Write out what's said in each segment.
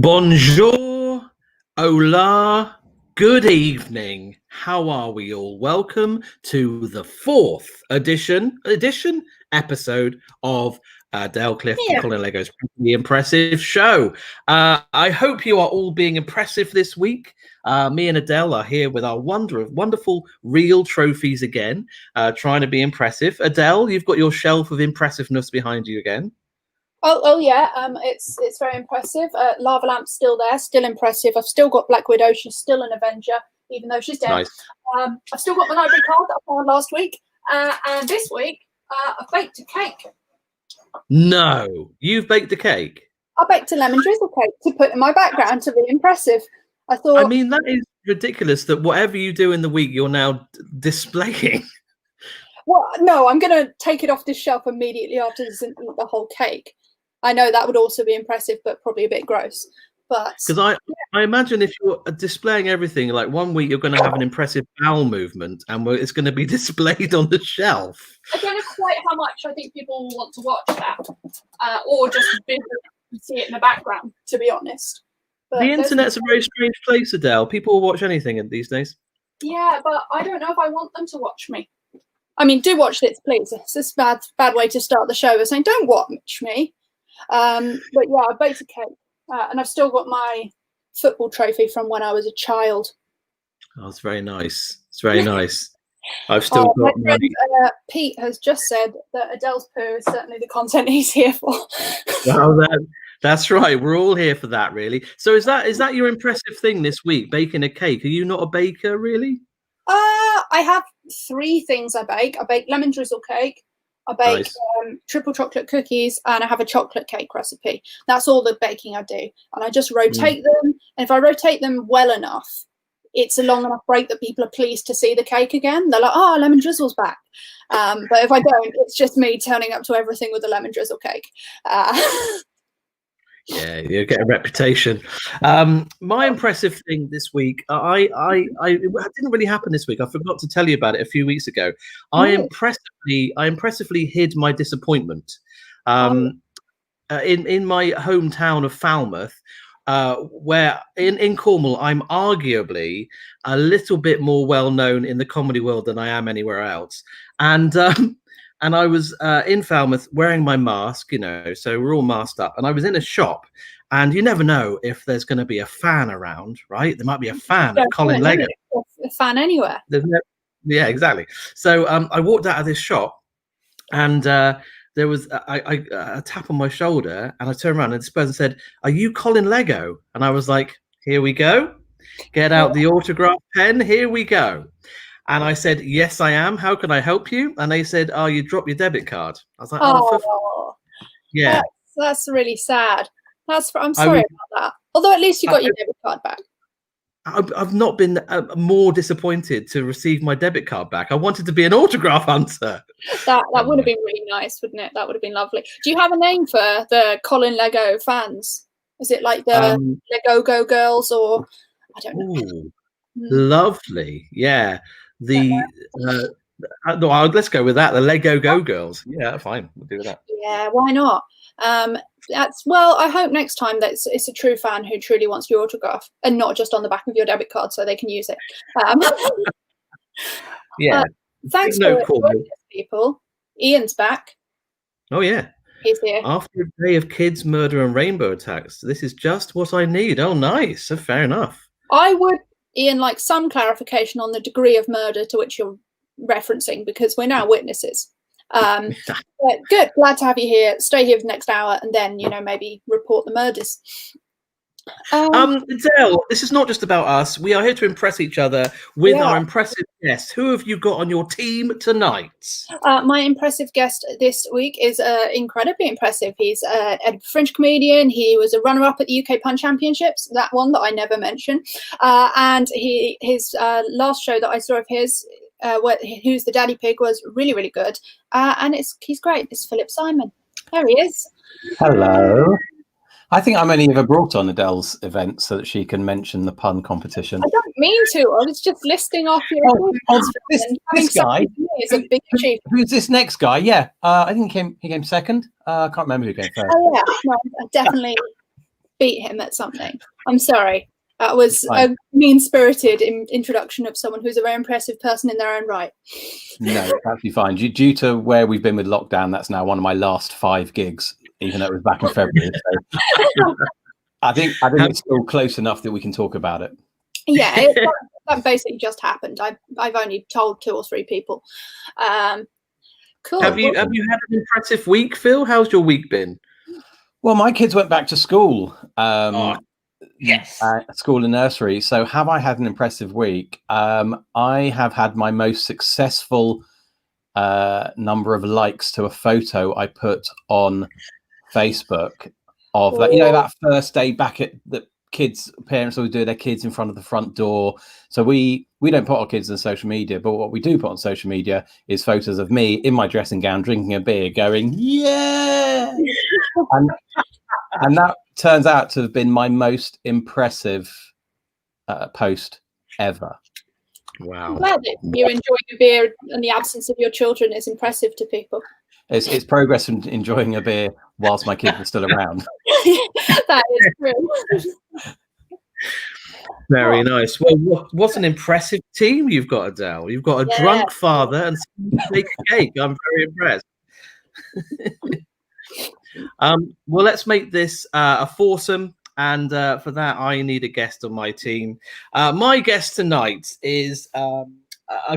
Bonjour, hola, good evening. How are we all? Welcome to the fourth episode of Dale Clift and Yeah. Colin Lego's pretty impressive show. I hope you are all being impressive this week. Me and Adele are here with our wonderful real trophies again, trying to be impressive. Adele, you've got your shelf of impressiveness behind you again. Oh yeah. It's very impressive. Lava Lamp's still there, still impressive. I've still got Black Widow. She's still an Avenger, even though she's dead. Nice. I've still got my library card that I found last week, and this week I baked a cake. No, you've baked a cake. I baked a lemon drizzle cake to put in my background to be impressive. I thought. I mean, that is ridiculous that whatever you do in the week, you're now displaying. Well, no, I'm going to take it off this shelf immediately after this and eat the whole cake. I know that would also be impressive, but probably a bit gross. But Because I imagine if you're displaying everything, like one week you're going to have an impressive bowel movement and it's going to be displayed on the shelf. I don't know quite how much I think people will want to watch that, or just see it in the background, to be honest. But the internet's a very strange place, Adele. People will watch anything these days. Yeah, but I don't know if I want them to watch me. I mean, do watch this, please. It's a bad way to start the show by saying, don't watch me. But yeah, I baked a cake. And I've still got my football trophy from when I was a child. Oh, it's very nice. It's very nice. I've still got my friend, Pete has just said that Adele's poo is certainly the content he's here for. Well, that's right. We're all here for that, really. So is that your impressive thing this week, baking a cake? Are you not a baker, really? I have three things I bake. I bake lemon drizzle cake. I bake triple chocolate cookies, and I have a chocolate cake recipe. That's all the baking I do. And I just rotate them. And if I rotate them well enough, it's a long enough break that people are pleased to see the cake again. They're like, oh, lemon drizzle's back. But if I don't, it's just me turning up to everything with a lemon drizzle cake. Yeah, you get a reputation. My impressive thing this week, it didn't really happen this week. I forgot to tell you about it a few weeks ago. I impressively hid my disappointment. In my hometown of Falmouth, where in Cornwall, I'm arguably a little bit more well known in the comedy world than I am anywhere else. And I was in Falmouth wearing my mask, so we're all masked up. And I was in a shop, and you never know if there's going to be a fan around, right? There might be a fan of Colin Lego. A fan anywhere. Yeah, exactly. So I walked out of this shop, and there was a tap on my shoulder, and I turned around, and this person said, "Are you Colin Lego?" And I was like, "Here we go. Get out the autograph pen. Here we go." And I said, "Yes, I am. How can I help you?" And they said, "Oh, you dropped your debit card." I was like, "Oh, yeah, that's really sad. I'm sorry about that. Although at least you got your debit card back." I've not been more disappointed to receive my debit card back. I wanted to be an autograph hunter. That would have been really nice, wouldn't it? That would have been lovely. Do you have a name for the Colin Lego fans? Is it like the Lego Go Girls, or I don't know? Ooh, lovely, yeah. Let's go with that. The Lego Go Girls. Yeah, fine. We'll do that. Yeah, why not? I hope next time that it's a true fan who truly wants your autograph and not just on the back of your debit card so they can use it. Yeah. Thanks for joining us, people. Ian's back. Oh yeah. He's here. After a day of kids, murder, and rainbow attacks, this is just what I need. Oh, nice. So fair enough. I would, Ian, like some clarification on the degree of murder to which you're referencing, because we're now witnesses. But good, glad to have you here. Stay here for the next hour, and then maybe report the murders. Adele, this is not just about us. We are here to impress each other with our impressive guests. Who have you got on your team tonight? My impressive guest this week is incredibly impressive. He's a French comedian. He was a runner-up at the UK Pun Championships, that one that I never mentioned. And his last show that I saw of his, Who's the Daddy Pig, was really, really good. And he's great. It's Philip Simon. There he is. Hello. I think I'm only ever brought on Adele's event so that she can mention the pun competition. I don't mean to. I was just listing off your this guy is a big achievement. Who's this next guy? Yeah, I think he came second. I can't remember who came first. Oh yeah, no, definitely beat him at something. I'm sorry. That was a mean-spirited introduction of someone who's a very impressive person in their own right. No, it's actually fine. Due to where we've been with lockdown, that's now one of my last 5 gigs, even though it was back in February. So I think it's still close enough that we can talk about it. Yeah, that basically just happened. I've only told 2 or 3 people. Cool. Have you had an impressive week, Phil? How's your week been? Well, my kids went back to school. Yes. School and nursery. So have I had an impressive week? I have had my most successful number of likes to a photo I put on Facebook of that. You know, that first day back at the parents always do their kids in front of the front door. So we don't put our kids on social media, but what we do put on social media is photos of me in my dressing gown drinking a beer going, yeah. and that turns out to have been my most impressive post ever. Wow. I'm glad that you enjoy a beer and the absence of your children is impressive to people. It's progress in enjoying a beer whilst my kids are still around. That is true. Very nice. Well, what an impressive team you've got, Adele. You've got a drunk father and someone to make a cake. I'm very impressed. Well, let's make this a foursome. And for that, I need a guest on my team. My guest tonight is a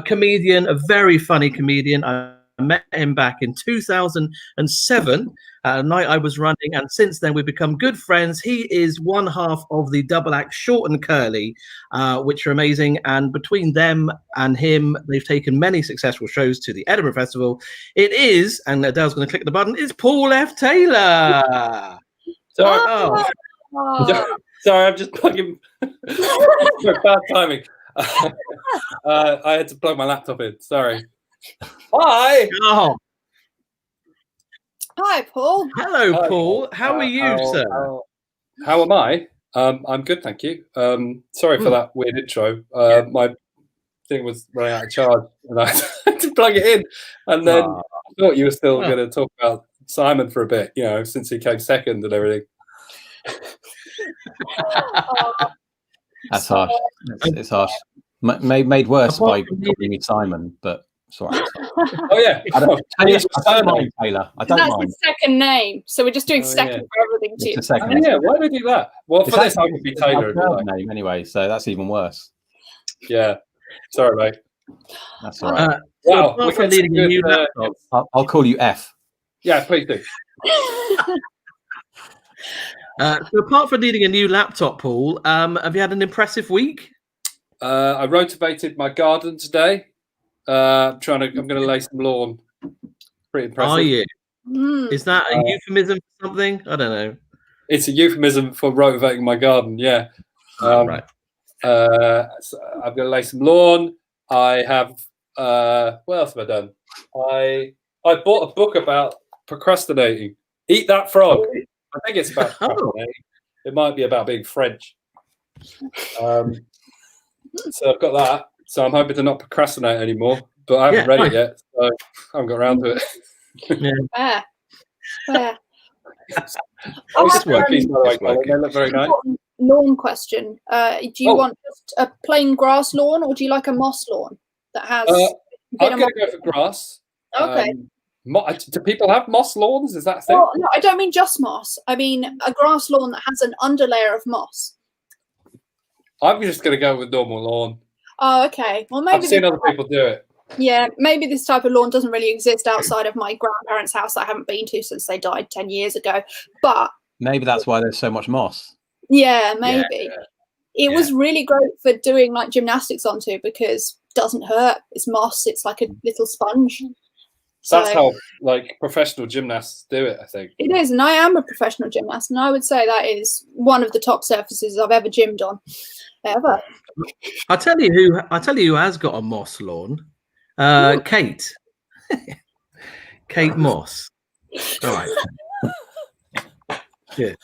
comedian, a very funny comedian. I met him back in 2007, a night I was running, and since then we've become good friends. He is one half of the double act Short and Curly, which are amazing. And between them and him, they've taken many successful shows to the Edinburgh Festival. It is, and Adele's going to click the button, it's Paul F. Taylor. Sorry, sorry, I'm just plugging. Bad timing. I had to plug my laptop in. Sorry. Hi. Oh. Hi, Paul. Hello, Hi, Paul. How are you, sir? How am I? I'm good, thank you. Sorry for that weird intro. My thing was running out of charge, and I had to plug it in. And then I thought you were still going to talk about Simon for a bit, you know, since he came second and everything. That's harsh. It's harsh. Made worse by calling me Simon, but it's all right. Oh yeah, I don't mind Taylor. I don't That's mind. his second name, so we're just doing second for everything too. It's a second. Yeah, why do we do that? Well, for this, I would be Taylor. My name anyway, so that's even worse. Yeah, sorry, mate. That's all right. Wow, we're leading a new laptop. I'll call you F. Yeah, please do. So apart from needing a new laptop, Paul, have you had an impressive week? I rotivated my garden today. I'm going to lay some lawn. Pretty impressive. Are you? Is that a euphemism for something? I don't know. It's a euphemism for rotivating my garden. Yeah. Right. So I'm going to lay some lawn. I have. What else have I done? I bought a book about procrastinating. Eat That Frog. I think it's about procrastinating. It might be about being French. So I've got that. So I'm hoping to not procrastinate anymore. But I haven't read it yet, so I haven't got around to it. Fair. They look very nice. Lawn question. Do you want just a plain grass lawn, or do you like a moss lawn that has? I'm going to go for grass. Okay. Do people have moss lawns? Is that a thing? Well, no, I don't mean just moss. I mean a grass lawn that has an underlayer of moss. I'm just going to go with normal lawn. Oh, okay. Well, maybe I've seen other people do it. Yeah, maybe this type of lawn doesn't really exist outside of my grandparents' house that I haven't been to since they died 10 years ago. But maybe that's why there's so much moss. Yeah, maybe. It was really great for doing like gymnastics onto because it doesn't hurt. It's moss. It's like a little sponge. That's how like professional gymnasts do it, I think. It is, and I am a professional gymnast, and I would say that is one of the top surfaces I've ever gymmed on. Ever. I'll tell you who has got a moss lawn. Kate. Kate Moss. All right. Yeah.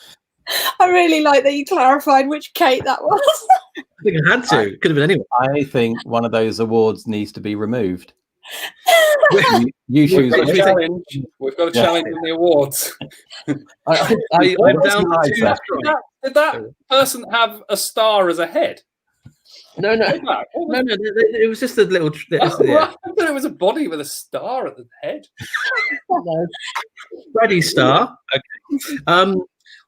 I really like that you clarified which Kate that was. I think I had to. Could have been anyone. I think one of those awards needs to be removed. You choose. We've got a challenge in the awards. I'm down to Did that person have a star as a head? No. It was just a little. Oh, right. I thought it was a body with a star at the head. No. Ready, star. Okay.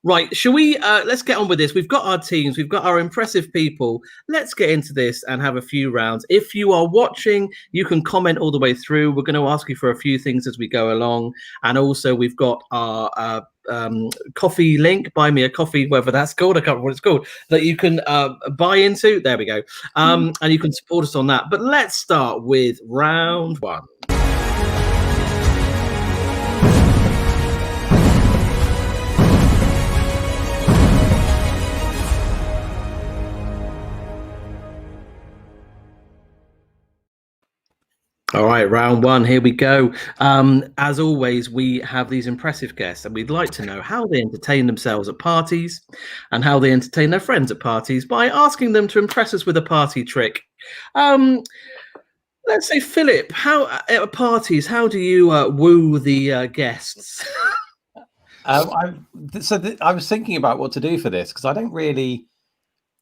Right. Shall we? Let's get on with this. We've got our teams. We've got our impressive people. Let's get into this and have a few rounds. If you are watching, you can comment all the way through. We're going to ask you for a few things as we go along, and also we've got our coffee link, buy me a coffee, whatever that's called, I can't remember what it's called, that you can buy into. There we go. And you can support us on that. But let's start with round one. All right, round one, here we go. As always, we have these impressive guests, and we'd like to know how they entertain themselves at parties and how they entertain their friends at parties by asking them to impress us with a party trick. Let's say, Philip, how at parties, how do you woo the guests? I was thinking about what to do for this because I don't really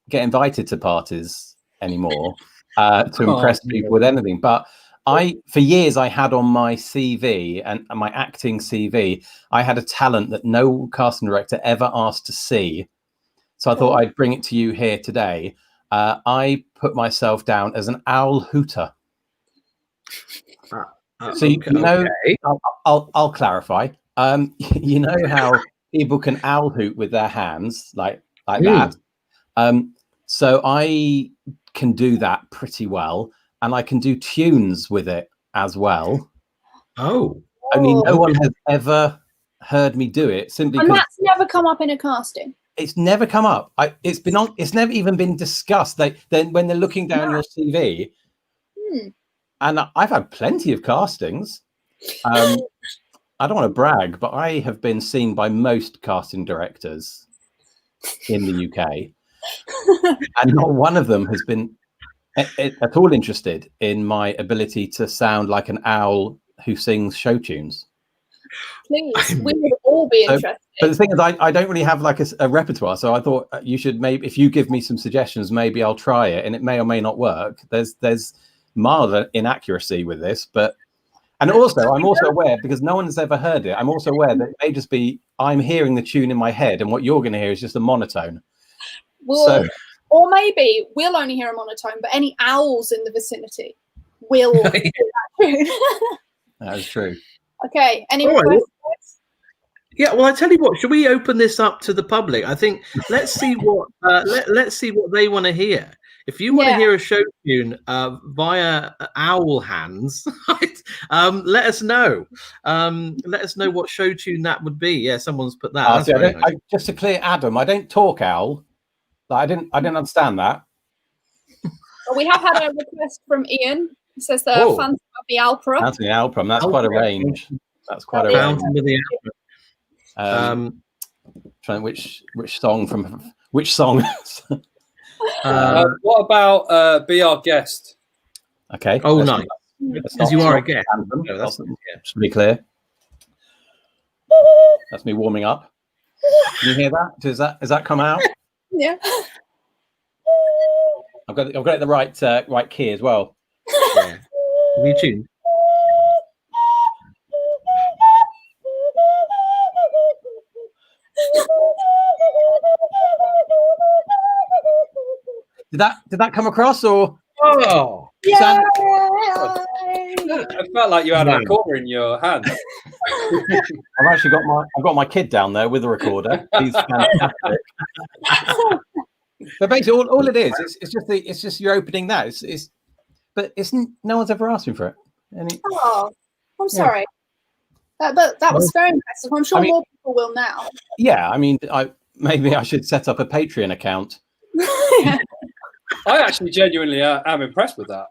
get invited to parties anymore to impress people with anything, but for years I had on my CV and my acting CV, I had a talent that no casting director ever asked to see. So I thought I'd bring it to you here today. I put myself down as an owl hooter. So you know, I'll clarify. You know how people can owl hoot with their hands like that. So I can do that pretty well. And I can do tunes with it as well. Only no one has ever heard me do it simply because that's never come up in a casting. It's never come up. It's never even been discussed. When they're looking down your CV, and I've had plenty of castings. I don't want to brag, but I have been seen by most casting directors in the UK, and not one of them has been at all interested in my ability to sound like an owl who sings show tunes. Please, we would all be interested. But the thing is, I don't really have like a repertoire, so I thought you should maybe, if you give me some suggestions, maybe I'll try it, and it may or may not work. There's mild inaccuracy with this, and also I'm also aware, because no one has ever heard it, I'm also aware that it may just be I'm hearing the tune in my head, and what you're going to hear is just a monotone. Well, or maybe we'll only hear a monotone, but any owls in the vicinity will hear that tune. That is true. Okay. Any more questions? Yeah, well, I tell you what, should we open this up to the public? I think let's see what let's see what they want to hear. If you want to hear a show tune via owl hands, let us know. Let us know what show tune that would be. Yeah, someone's put that. Just to clear, Adam, I don't talk owl. I didn't understand that. Well, we have had a request from Ian. He says they're fans of the Alpra. That's the Alpra. That's quite a range. That's quite a range. Trying which song from which song? What about Be Our Guest? Okay. Oh, nice. Because you are a guest. Just to be clear. That's me warming up. Can you hear that? Does that come out? Yeah. I've got it the right key as well. Yeah. Have you tuned? Did that come across or? Oh, yeah. I felt like you had a recorder in your hand. I've got my kid down there with a recorder. He's fantastic. But basically, all it is, it's just you're opening that. But no one's ever asked me for it. I'm sorry. But that was very impressive. I'm sure more people will now. Yeah, I mean, maybe I should set up a Patreon account. I actually genuinely am impressed with that.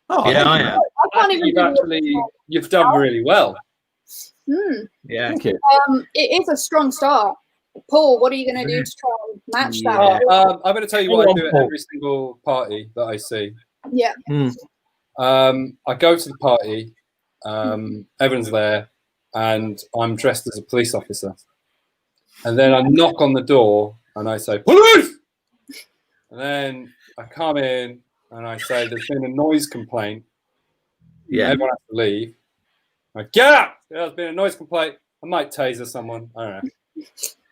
Oh, yeah, I am. I can't even you've done really well. Yeah, thank you. It is a strong start. Paul, what are you going to do to try and match that? I'm going to tell you what I do at every single party that I see. Yeah. I go to the party, everyone's there, and I'm dressed as a police officer. And then I knock on the door and I say, police! And then I come in and I say, there's been a noise complaint. Yeah. Everyone has to leave. I get out! There's been a noise complaint. I might taser someone. I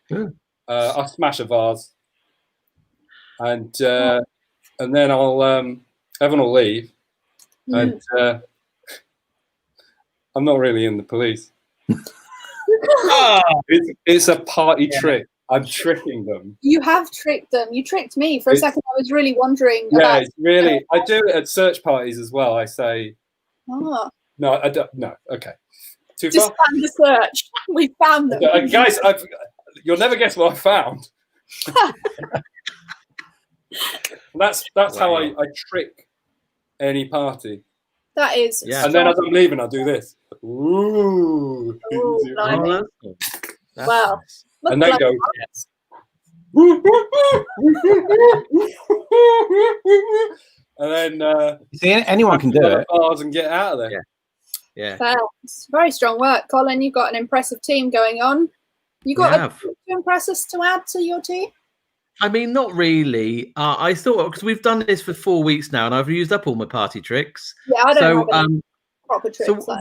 don't know. I'll smash a vase. And then I'll everyone will leave. And I'm not really in the police. It's a party trick. I'm tricking them. You have tricked them. You tricked me. For a second, I was really wondering about... it's really... I do it at search parties as well. I say... Oh. No, I don't... No, okay. Too Just far? found the search. We found them. Guys, you'll never guess what I found. That's how I trick any party. That is... Yeah. And then as I'm leaving, I'll do this. Ooh. Wow. And they go... And then... See, anyone can do it. Bars and get out of there. Yeah. Thanks. Very strong work, Colin. You've got an impressive team going on. You got to impress us to add to your team? I mean, not really. I thought, because we've done this for 4 weeks now, and I've used up all my party tricks. Yeah, I don't have any proper tricks. So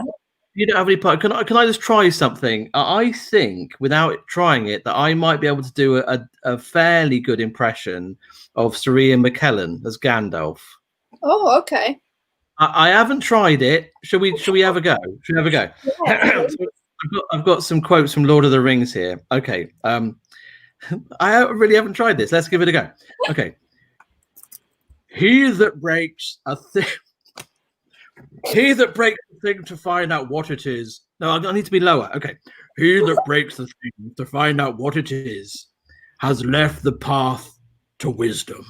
you don't have any party. Can I just try something? I think, without trying it, that I might be able to do a fairly good impression of Sir Ian McKellen as Gandalf. Oh, okay. I haven't tried it. Shall we have a go? Should we have a go? Yeah. I've got some quotes from Lord of the Rings here. Okay. I really haven't tried this. Let's give it a go. Okay. He that breaks a thing to find out what it is. No, I need to be lower. Okay. He that breaks the thing to find out what it is has left the path to wisdom.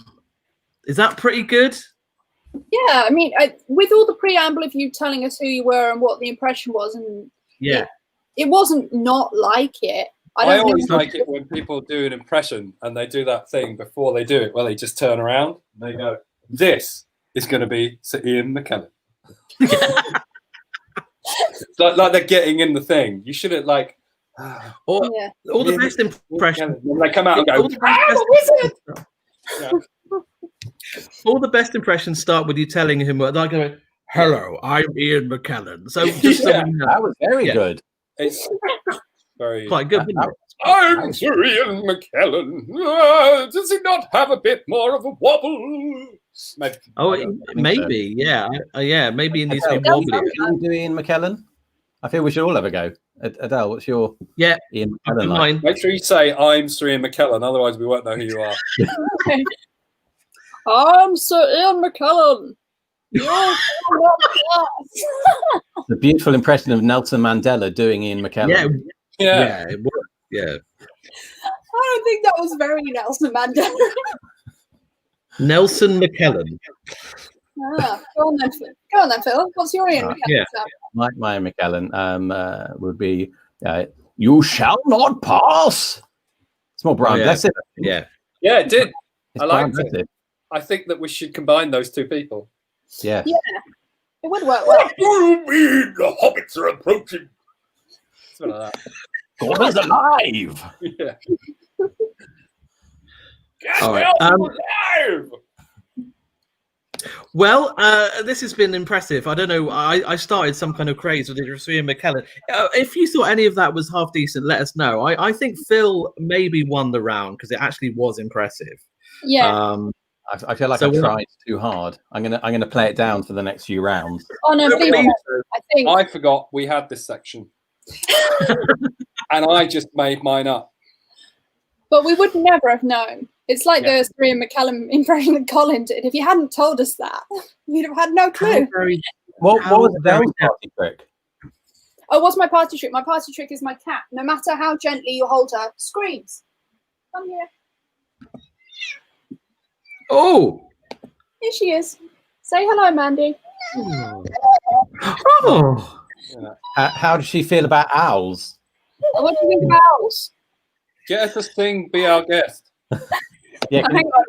Is that pretty good? Yeah, I mean, with all the preamble of you telling us who you were and what the impression was, and it wasn't not like it. I always like it when people do an impression and they do that thing before they do it, where they just turn around and they go, "This is going to be Sir Ian McKellen." like they're getting in the thing. You shouldn't like. All the best impressions. When they come out and go, wizard! Yeah. All the best impressions start with you telling him, like, "Hello, I'm Ian McKellen." So just so we know. That was very good. It's very quite good. I'm Sir Ian McKellen. Does it not have a bit more of a wobble? Maybe, yeah. Maybe it needs to be wobbly. Are you doing Ian McKellen? I feel we should all have a go. Adele, what's your Ian McKellen like? Make sure you say I'm Sir Ian McKellen, otherwise we won't know who you are. Okay. I'm Sir Ian McKellen. The beautiful impression of Nelson Mandela doing Ian McKellen. Yeah, it worked. Yeah. I don't think that was very Nelson Mandela. Nelson McKellen. Go on then, Phil. What's your Ian McKellen? My Ian McKellen would be, "You shall not pass." It's more Brian Blessed. Yeah, it did. I liked it. I think that we should combine those two people. Yeah. Yeah. It would work well. What do you mean the hobbits are approaching? Something like that. God is alive. Yeah. All right. Alive. Well, this has been impressive. I don't know. I started some kind of craze with Ian McKellen. If you thought any of that was half decent, let us know. I think Phil maybe won the round because it actually was impressive. Yeah. I feel like I tried too hard. I'm gonna play it down for the next few rounds. Oh no, I forgot we had this section, and I just made mine up. But we would never have known. It's like the Sir Ian McKellen impression that Colin did. If you hadn't told us that, we'd have had no clue. What was Adele's party trick? Oh, what's my party trick? My party trick is my cat. No matter how gently you hold her, screams. Come here. Oh, here she is. Say hello, Mandy. Oh. How does she feel about owls? What do you think about owls? Get us to sing, be our guest. Yeah, hang on.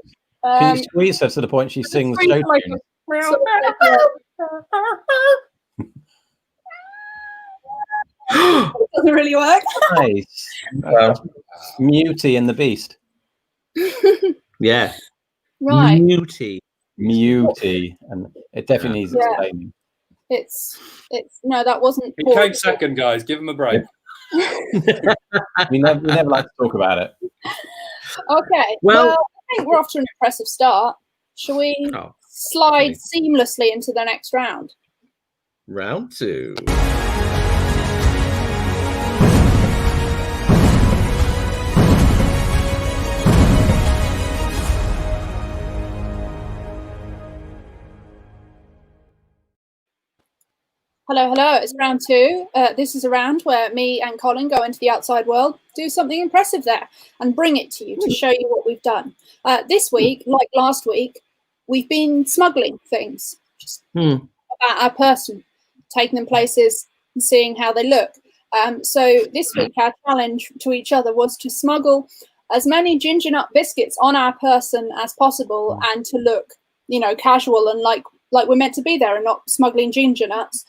Can you squeeze her to the point she sings show tune? It doesn't really work. Nice. Mutie and the Beast. Yeah. Right. Muty. And it definitely needs explaining. It's no, that wasn't. He came second, guys. Give him a break. We never like to talk about it. Okay. Well, I think we're off to an impressive start. Shall we slide seamlessly into the next round? Round 2. Hello. It's round 2. This is a round where me and Colin go into the outside world, do something impressive there, and bring it to you to show you what we've done. This week, like last week, we've been smuggling things just about our person, taking them places and seeing how they look. So this week, our challenge to each other was to smuggle as many ginger nut biscuits on our person as possible, and to look, casual and like we're meant to be there, and not smuggling ginger nuts.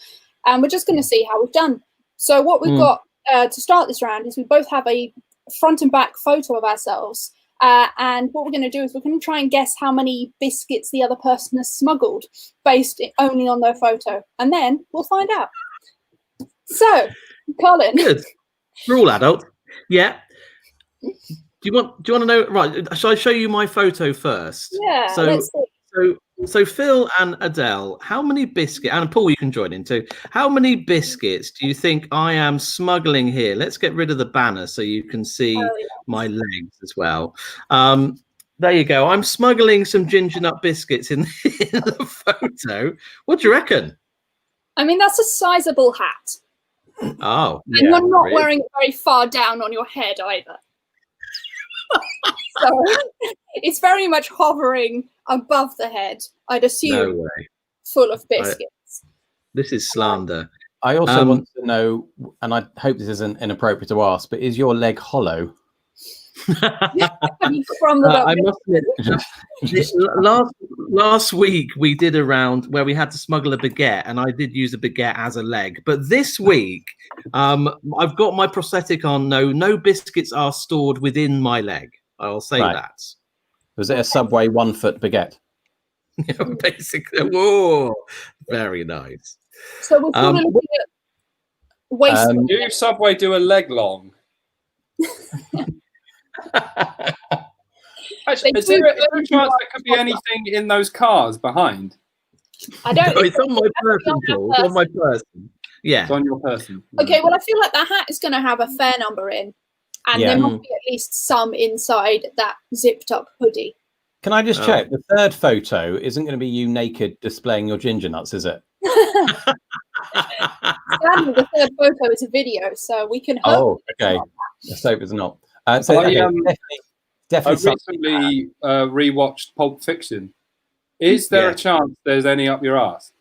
And we're just going to see how we've done. So what we've got to start this round is we both have a front and back photo of ourselves. And what we're going to do is we're going to try and guess how many biscuits the other person has smuggled based only on their photo. And then we'll find out. So, Colin. Good. We're all adults. Yeah. Do you want to know? Right. Shall I show you my photo first? Yeah. Let's see. So Phil and Adele, how many biscuits, and Paul, you can join in too. How many biscuits do you think I am smuggling here? Let's get rid of the banner so you can see my legs as well. There you go. I'm smuggling some ginger nut biscuits in the photo. What do you reckon? I mean, that's a sizable hat. Oh. And you're not wearing it very far down on your head either. So it's very much hovering above the head, I'd assume. No way. Full of biscuits. This is slander. I also want to know, and I hope this isn't inappropriate to ask, but is your leg hollow? I must admit, last week we did a round where we had to smuggle a baguette, and I did use a baguette as a leg. But this week, I've got my prosthetic on. No biscuits are stored within my leg. I'll say that. Was it a Subway 1 foot baguette? Basically. Whoa, very nice. So we're probably looking at waist. Do Subway do a leg long? Actually, is there a chance there could be anything in those cars behind? I don't. It's on my person, Paul. It's on my person. Yeah. It's on your person. Okay, well, I feel like the hat is going to have a fair number in, and there must be at least some inside that zipped up hoodie. Can I just check? The third photo isn't going to be you naked displaying your ginger nuts, is it? Sadly, the third photo is a video, so we can hope. Oh, okay. Let's hope it's not. So definitely I recently rewatched Pulp Fiction. Is there a chance there's any up your ass?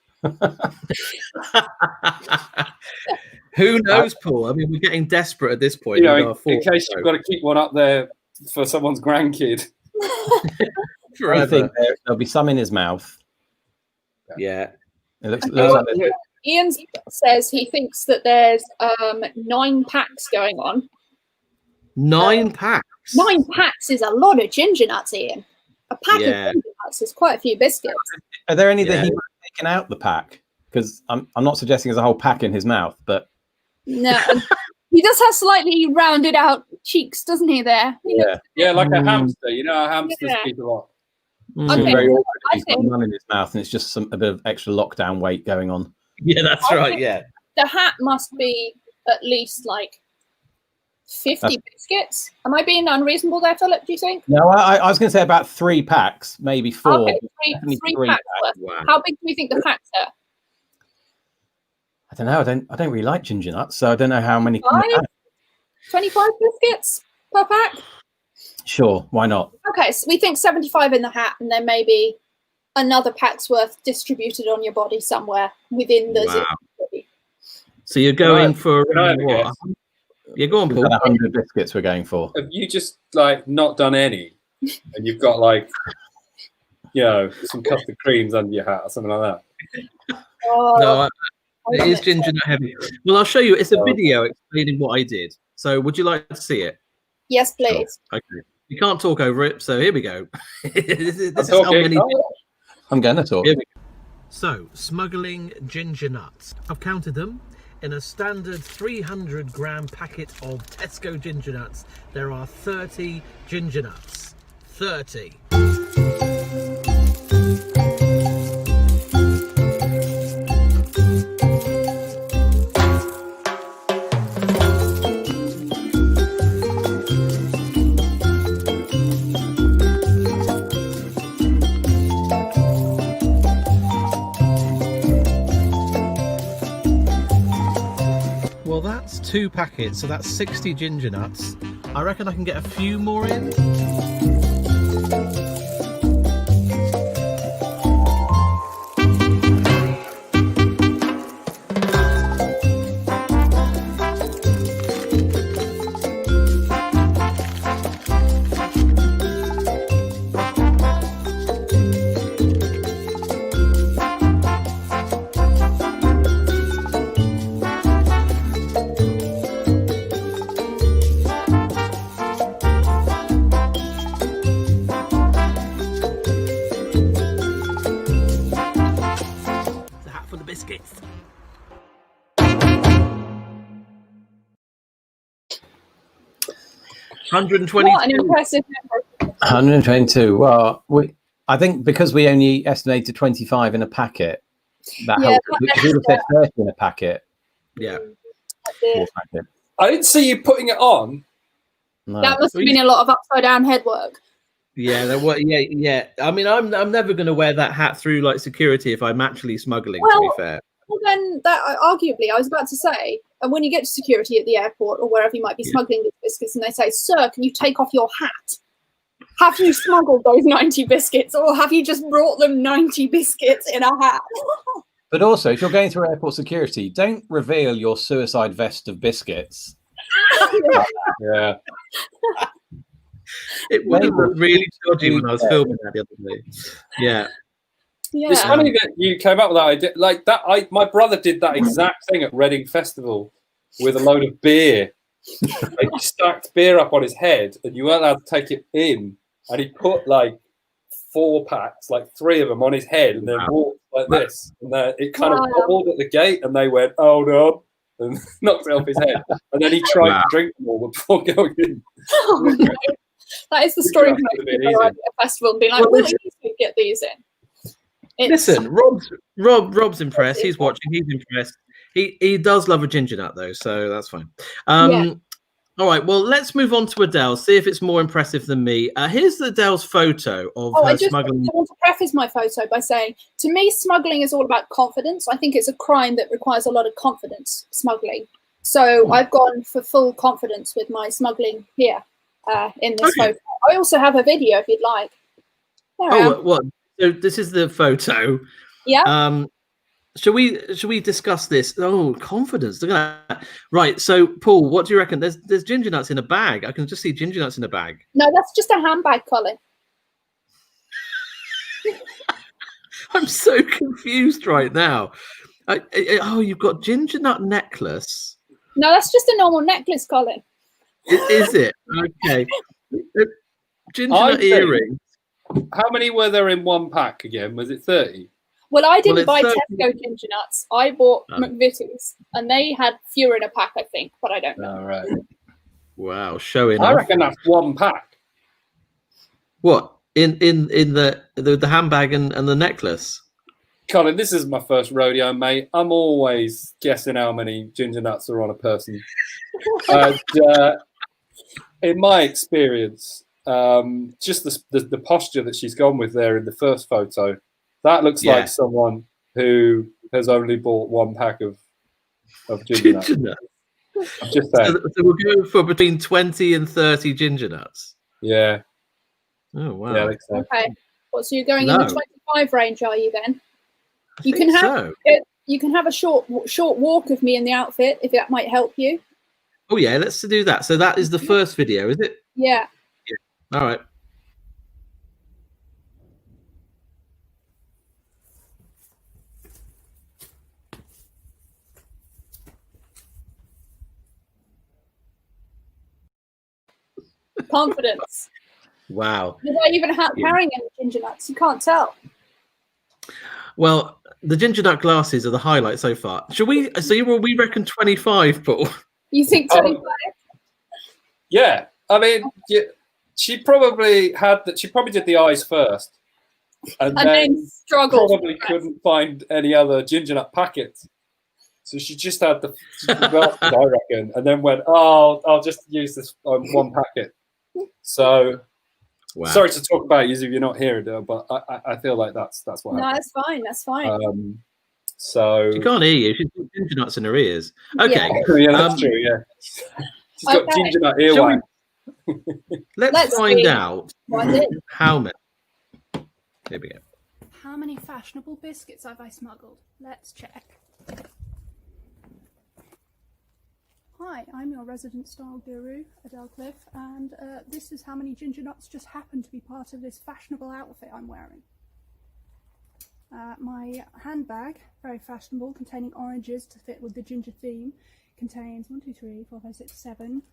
Who knows, Paul? I mean, we're getting desperate at this point. In case you've got to keep one up there for someone's grandkid. I think there'll be some in his mouth. Yeah. It looks like Ian says he thinks that there's 9 packs going on. 9 packs? 9 packs is a lot of ginger nuts, Ian. A pack of ginger nuts is quite a few biscuits. Are there any that he might have taken out the pack? Because I'm not suggesting there's a whole pack in his mouth, but... No. He does have slightly rounded out cheeks, doesn't he, there? Yeah, like a hamster. You know how hamsters keep a lot. Okay, very awkward if he's got none in his mouth and it's just a bit of extra lockdown weight going on. Yeah, that's right, yeah. The hat must be at least like 50 biscuits. Am I being unreasonable there, Philip, do you think? No, I was going to say about 3 packs, maybe 4. Okay, three packs worth. Wow. How big do we think the packs are? I don't know. I don't really like ginger nuts, so I don't know how many. 25 biscuits per pack? Sure, why not? Okay, so we think 75 in the hat, and then maybe another pack's worth distributed on your body somewhere within the zip body. So you're going for what? Yeah, go on, Paul. 100 biscuits we're going for. Have you just like not done any, and you've got like, some custard creams under your hat or something like that? No, it is ginger nut heavy. Well, I'll show you. It's a video explaining what I did. So would you like to see it? Yes, please. Okay. You can't talk over it, so here we go. this is I'm how many. I'm going to talk. So, smuggling ginger nuts. I've counted them. In a standard 300-gram packet of Tesco ginger nuts, there are 30 ginger nuts. 30. Well, that's 2 packets, so that's 60 ginger nuts. I reckon I can get a few more in. For the biscuits. What an impressive number. 122. Well, I think because we only estimated 25 in a packet, that helps. We would have said 30 in a packet. Yeah. I didn't see you putting it on. No. That must have been a lot of upside down head work. Yeah, yeah. I mean, I'm never going to wear that hat through like security if I'm actually smuggling. To be fair. Well, then that arguably, I was about to say, and when you get to security at the airport or wherever you might be smuggling these biscuits, and they say, "Sir, can you take off your hat?" Have you smuggled those 90 biscuits, or have you just brought them 90 biscuits in a hat? But also, if you're going through airport security, don't reveal your suicide vest of biscuits. Yeah. It would have looked really dodgy when I was filming that the other day. Yeah. Yeah. It's funny that you came up with that idea. Like that, my brother did that exact thing at Reading Festival with a load of beer. He stacked beer up on his head, and you weren't allowed to take it in. And he put like 4 packs, like 3 of them, on his head, and then walked like this. And it kind of bubbled at the gate, and they went, "Oh no!" and knocked it off his head. And then he tried to drink them all before going in. Oh, no. That is the story of most people at a festival and being like, "Well, you can get these in." Listen, Rob's impressed. He's watching. He's impressed. He does love a ginger nut though, so that's fine. All right, well, let's move on to Adele. See if it's more impressive than me. Here's Adele's photo of her smuggling. I want to preface my photo by saying, to me, smuggling is all about confidence. I think it's a crime that requires a lot of confidence. Smuggling. So I've gone for full confidence with my smuggling here in this photo. I also have a video if you'd like. What? So this is the photo. Yeah. Should we discuss this? Oh, confidence. Look at that. Right. So, Paul, what do you reckon? There's ginger nuts in a bag. I can just see ginger nuts in a bag. No, that's just a handbag, Colin. I'm so confused right now. You've got ginger nut necklace. No, that's just a normal necklace, Colin. Is it? Okay. Ginger nut earrings. How many were there in one pack again? Was it 30? Well, I didn't buy Tesco ginger nuts. I bought McVitie's, and they had fewer in a pack, I think, but I don't know. All right. Wow, showing I off. reckon that's one pack. What? In the handbag and the necklace? Colin, this is my first rodeo, mate. I'm always guessing how many ginger nuts are on a person. And, in my experience, just the posture that she's gone with there in the first photo, that looks like someone who has only bought 1 pack of ginger nuts. I'm just saying. So we'll go for between 20 and 30 ginger nuts. Yeah. Oh wow. Yeah, I think so. Okay. Well, so you're going in the 25 range, are you then? You can have a short walk of me in the outfit if that might help you. Oh yeah, let's do that. So that is the first video, is it? Yeah. All right. Confidence. Wow. Was I even carrying any ginger nuts? You can't tell. Well, the ginger nut glasses are the highlight so far. Should we? So we reckon 25, Paul. You think 25? Yeah, I mean, she probably did the eyes first, and then struggled. Probably couldn't find any other ginger nut packets, so she just had the glasses, I reckon, and then went, "Oh, I'll just use this one packet." So, sorry to talk about you if you're not here, Adele, but I feel like that's what happened. No, that's fine. That's fine. So she can't hear you. She's got ginger nuts in her ears. Okay, yeah, that's true. Yeah, she's got ginger nut earwax. Let's find out how many. Here we go. How many fashionable biscuits have I smuggled? Let's check. Hi, I'm your resident style guru, Adele Cliff, and this is how many ginger nuts just happen to be part of this fashionable outfit I'm wearing. My handbag, very fashionable, containing oranges to fit with the ginger theme, contains 1, 2, 3, 4, 5, 6, 7,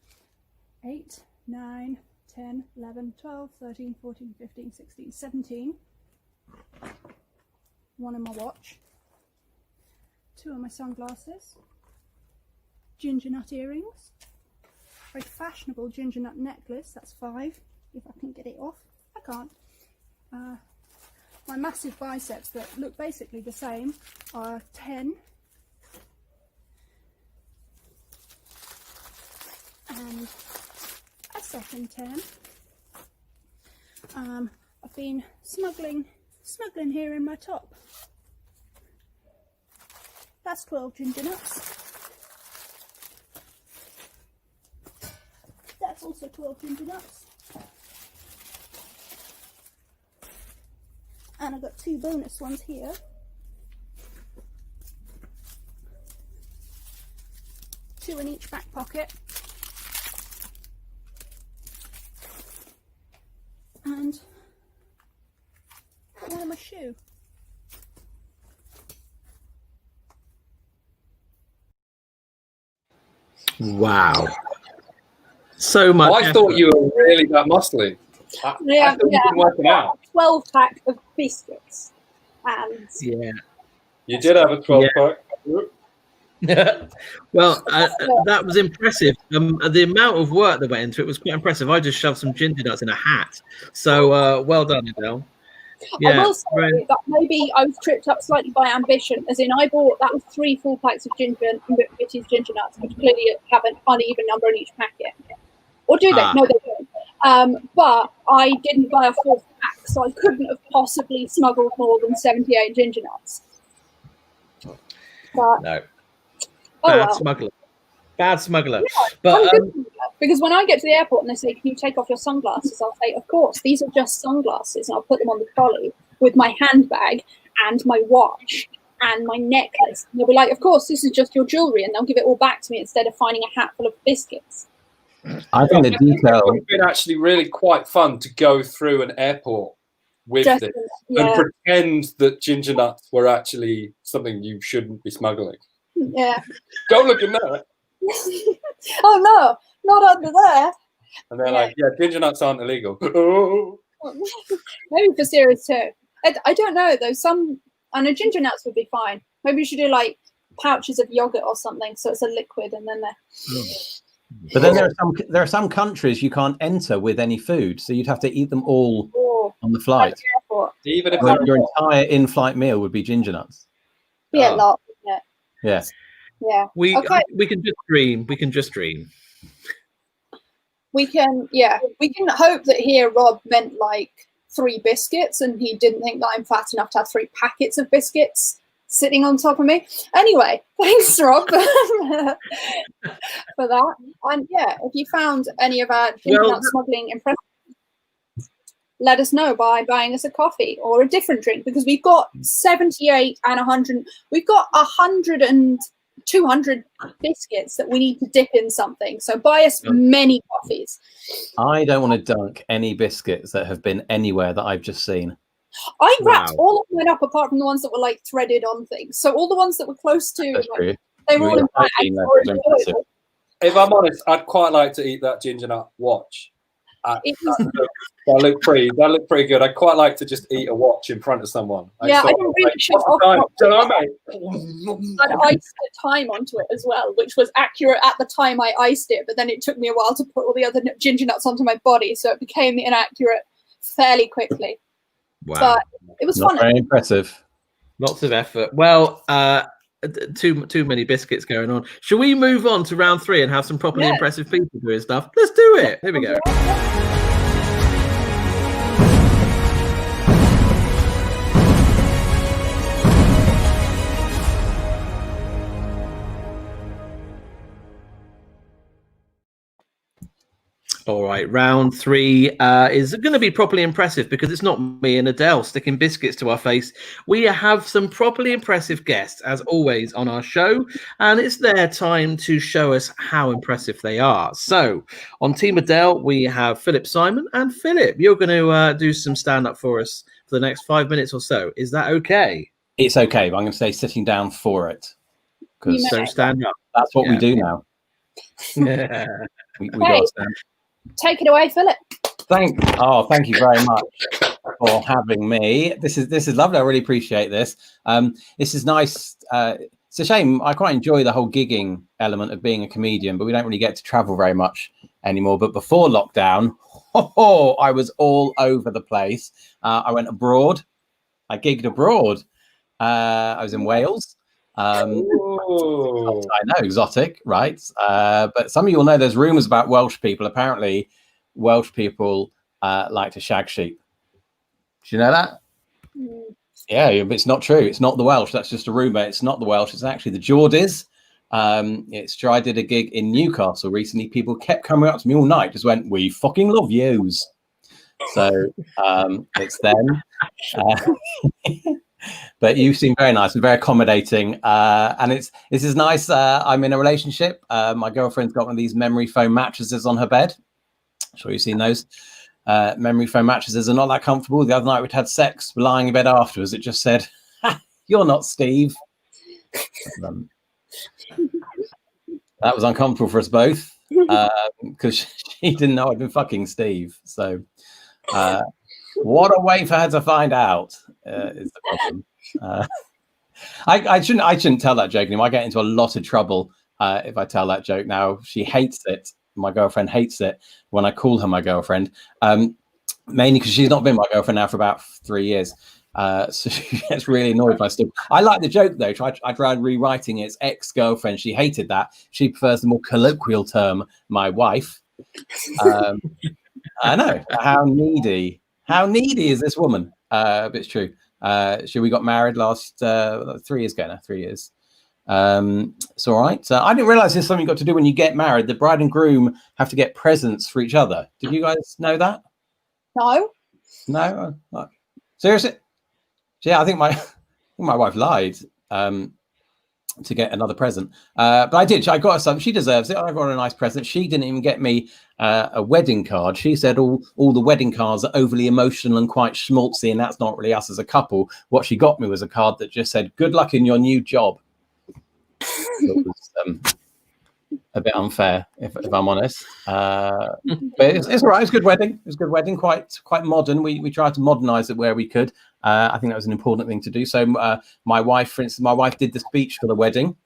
8, 9, 10, 11, 12, 13, 14, 15, 16, 17. One in my watch. 2 of my sunglasses. Ginger nut earrings. Very fashionable ginger nut necklace. That's 5. If I can get it off. I can't. My massive biceps that look basically the same are 10. And a second 10. I've been smuggling here in my top. That's 12 ginger nuts. That's also 12 ginger nuts. And I've got 2 bonus ones here. Two in each back pocket. And one in my shoe. Wow. So much. I thought you were really that muscly. I thought you'd been working out. 12-pack of biscuits. And yeah. You did have a 12-pack. Well, that was impressive. The amount of work that went into it was quite impressive. I just shoved some ginger nuts in a hat. So well done, Adele. Yeah, I will say that maybe I was tripped up slightly by ambition, as in I bought, that was 3 full packs of ginger nuts, which clearly have an uneven number in each packet. Or do they? No, they don't. But I didn't buy a 4th pack, so I couldn't have possibly smuggled more than 78 ginger nuts. But, no. Bad smuggler. Bad smuggler. Yeah, but because when I get to the airport and they say, "Can you take off your sunglasses?" I'll say, "Of course, these are just sunglasses," and I'll put them on the trolley with my handbag and my watch and my necklace. And they'll be like, "Of course, this is just your jewelry," and they'll give it all back to me instead of finding a hat full of biscuits. I think the detail It's been actually really quite fun to go through an airport with Just, this and pretend that ginger nuts were actually something you shouldn't be smuggling. Yeah. Don't look in there. Oh no, not under there. And they're like, "Yeah, ginger nuts aren't illegal." Oh. Maybe for series 2. I don't know though. I know ginger nuts would be fine. Maybe we should do like pouches of yogurt or something, so it's a liquid, and then they're. But then there are some countries you can't enter with any food, so you'd have to eat them all on the flight. Even if your entire in-flight meal would be ginger nuts. Be a lot, wouldn't it? Yes. Yeah. We can just dream. We can just dream. We can hope that here Rob meant like 3 biscuits, and he didn't think that I'm fat enough to have 3 packets of biscuits sitting on top of me. Anyway, thanks Rob for that. And if you found any of our ginger nut smuggling impressions, let us know by buying us a coffee or a different drink, because we've got 78 and 100. We've got 100 and 200 biscuits that we need to dip in something. So buy us many coffees. I don't want to dunk any biscuits that have been anywhere that I've just seen. I wrapped all of them up apart from the ones that were like threaded on things. So all the ones that were close to, they were all in black. If I'm honest, I'd quite like to eat that ginger nut watch. That It was, looked pretty good. I quite like to just eat a watch in front of someone. yeah, I didn't really show off. I'd iced the time onto it as well, which was accurate at the time I iced it, but then it took me a while to put all the other ginger nuts onto my body, so it became inaccurate fairly quickly. Wow. But it was Not fun. very impressive. Lots of effort. Well, too many biscuits going on. Shall we move on to round 3 and have some properly impressive people doing stuff? Let's do it. Here we go. All right, round 3 is going to be properly impressive because it's not me and Adele sticking biscuits to our face. We have some properly impressive guests, as always, on our show, and it's their time to show us how impressive they are. So, on Team Adele, we have Philip Simon, and Philip, you're going to do some stand-up for us for the next 5 minutes or so. Is that okay? It's okay, but I'm going to say sitting down for it. Because so stand up. That's what we do now. Yeah. We got to stand. Take it away, Philip. Thank you very much for having me. This is lovely. I really appreciate this. This is nice. It's a shame. I quite enjoy the whole gigging element of being a comedian, but we don't really get to travel very much anymore. But before lockdown, I was all over the place. I went abroad. I gigged abroad. I was in Wales. I know, exotic, right? But some of you will know there's rumours about Welsh people. Apparently, Welsh people like to shag sheep. Do you know that? Yeah, it's not true. It's not the Welsh. That's just a rumour. It's not the Welsh. It's actually the Geordies. It's true. I did a gig in Newcastle recently. People kept coming up to me all night, just went, "We fucking love yous." So it's them. But you seem very nice and very accommodating, and this is nice. I'm in a relationship. My girlfriend's got one of these memory foam mattresses on her bed. I'm sure you've seen those. Memory foam mattresses are not that comfortable. The other night we'd had sex, lying in bed afterwards. It just said, "You're not Steve." That was uncomfortable for us both because she didn't know I'd been fucking Steve. So. What a way for her to find out is the problem. I shouldn't tell that joke anymore. I get into a lot of trouble if I tell that joke now. She hates it. My girlfriend hates it when I call her my girlfriend, mainly because she's not been my girlfriend now for about 3 years. So she gets really annoyed if I still. I like the joke though. I tried rewriting it. It's ex-girlfriend. She hated that. She prefers the more colloquial term, my wife. I know. How needy is this woman? But it's true. We got married last 3 years ago now. 3 years. It's all right. I didn't realize there's something you got to do when you get married. The bride and groom have to get presents for each other. Did you guys know that? No. Seriously? Yeah, I think my wife lied to get another present. But I did. I got her something. She deserves it. I got her a nice present. She didn't even get me a wedding card. She said all the wedding cards are overly emotional and quite schmaltzy, and that's not really us as a couple. What she got me was a card that just said, "Good luck in your new job." It was a bit unfair, if I'm honest. But it's all right. It's a good wedding. It was a good wedding. Quite modern. We tried to modernize it where we could. I think that was an important thing to do. So my wife, for instance, did the speech for the wedding.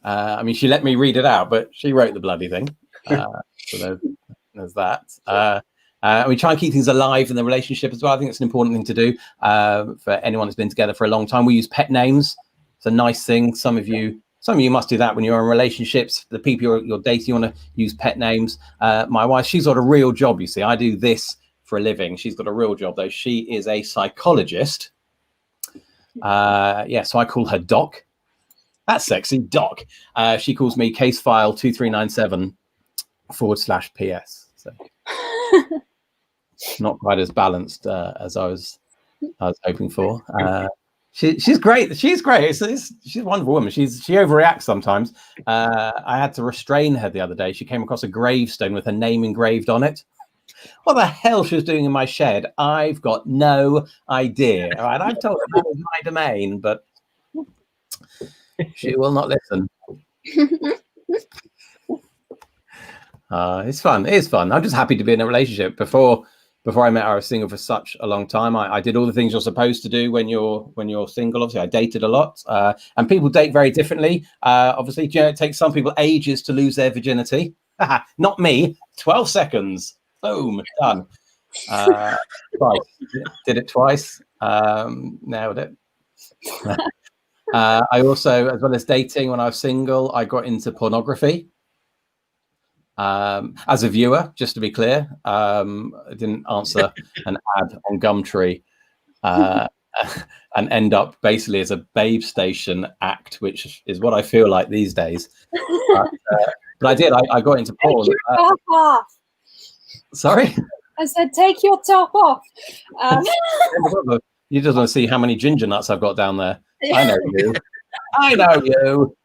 I mean, she let me read it out, but she wrote the bloody thing. So there's that. We try and keep things alive in the relationship as well. I think it's an important thing to do for anyone who's been together for a long time. We use pet names. It's a nice thing. Some of you must do that when you're in relationships. The people you're dating, you want to use pet names. My wife, she's got a real job, you see. I do this for a living. She's got a real job, though. She is a psychologist. So I call her Doc. That's sexy, Doc. She calls me case file 2397/PS. So not quite as balanced as I was hoping for. She's great. She's great. She's a wonderful woman. She overreacts sometimes. I had to restrain her the other day. She came across a gravestone with her name engraved on it. What the hell she was doing in my shed, I've got no idea. All right, I've told her that is my domain, but she will not listen. It's fun. It is fun. I'm just happy to be in a relationship. Before I met her, I was single for such a long time. I did all the things you're supposed to do when you're single. Obviously, I dated a lot, and people date very differently. Obviously, you know, it takes some people ages to lose their virginity. Not me. 12 seconds. Boom, done. Twice. Did it twice. Nailed it. I also, as well as dating, when I was single, I got into pornography. As a viewer, just to be clear, I didn't answer an ad on Gumtree and end up basically as a babe station act, which is what I feel like these days. But I did. I got into porn. Take your top off. Sorry? I said, take your top off. You just want to see how many ginger nuts I've got down there. I know you. I know you.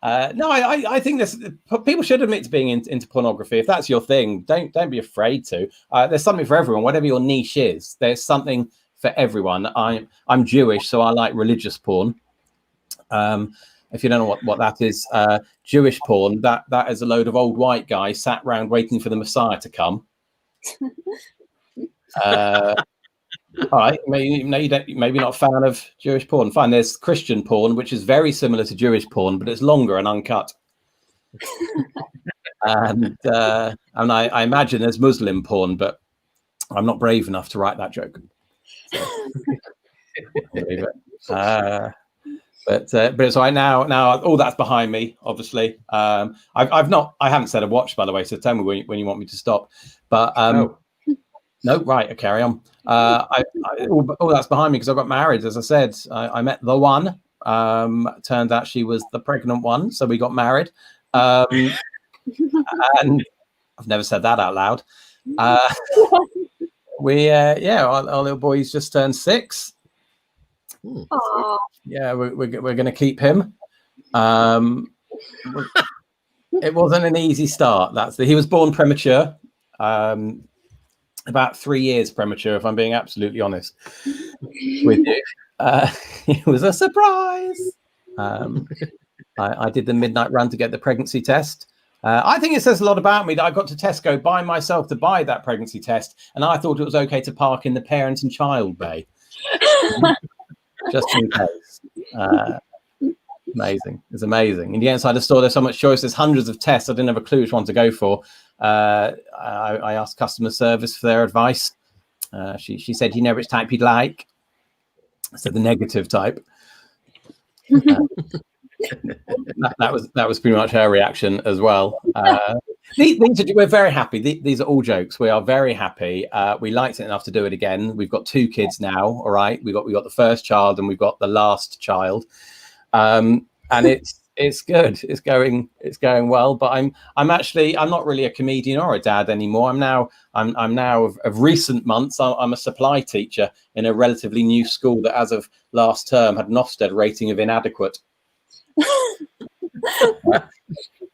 No, I think people should admit to being into pornography. If that's your thing, don't be afraid to. There's something for everyone. Whatever your niche is, there's something for everyone. I'm Jewish, so I like religious porn. If you don't know what that is, Jewish porn, that is a load of old white guys sat round waiting for the Messiah to come. All right, maybe not a fan of Jewish porn. Fine, there's Christian porn, which is very similar to Jewish porn, but it's longer and uncut. And I imagine there's Muslim porn, but I'm not brave enough to write that joke. So, but it's all right now. Now all that's behind me. Obviously, I haven't said a watch, by the way. So tell me when you want me to stop. But no, right, carry on. All that's behind me because I got married. As I said, I met the one. Turned out she was the pregnant one, so we got married. And I've never said that out loud. Our little boy's just turned 6. Aww. Yeah, we're going to keep him. It wasn't an easy start. He was born premature. About 3 years premature, if I'm being absolutely honest with you. It was a surprise. I did the midnight run to get the pregnancy test. I think it says a lot about me that I got to Tesco by myself to buy that pregnancy test, and I thought it was okay to park in the parent and child bay. Just in case. Amazing. It's amazing. In the inside of the store, there's so much choice. There's hundreds of tests. I didn't have a clue which one to go for. I asked customer service for their advice. She said, "You know which type you'd like?" I said the negative type. That was pretty much her reaction as well. We're very happy. These are all jokes. We are very happy. We liked it enough to do it again. We've got 2 kids now. All right, we got the first child and we've got the last child, and it's good. It's going well. But I'm not really a comedian or a dad anymore. I'm now of recent months. I'm a supply teacher in a relatively new school that, as of last term, had an Ofsted rating of inadequate.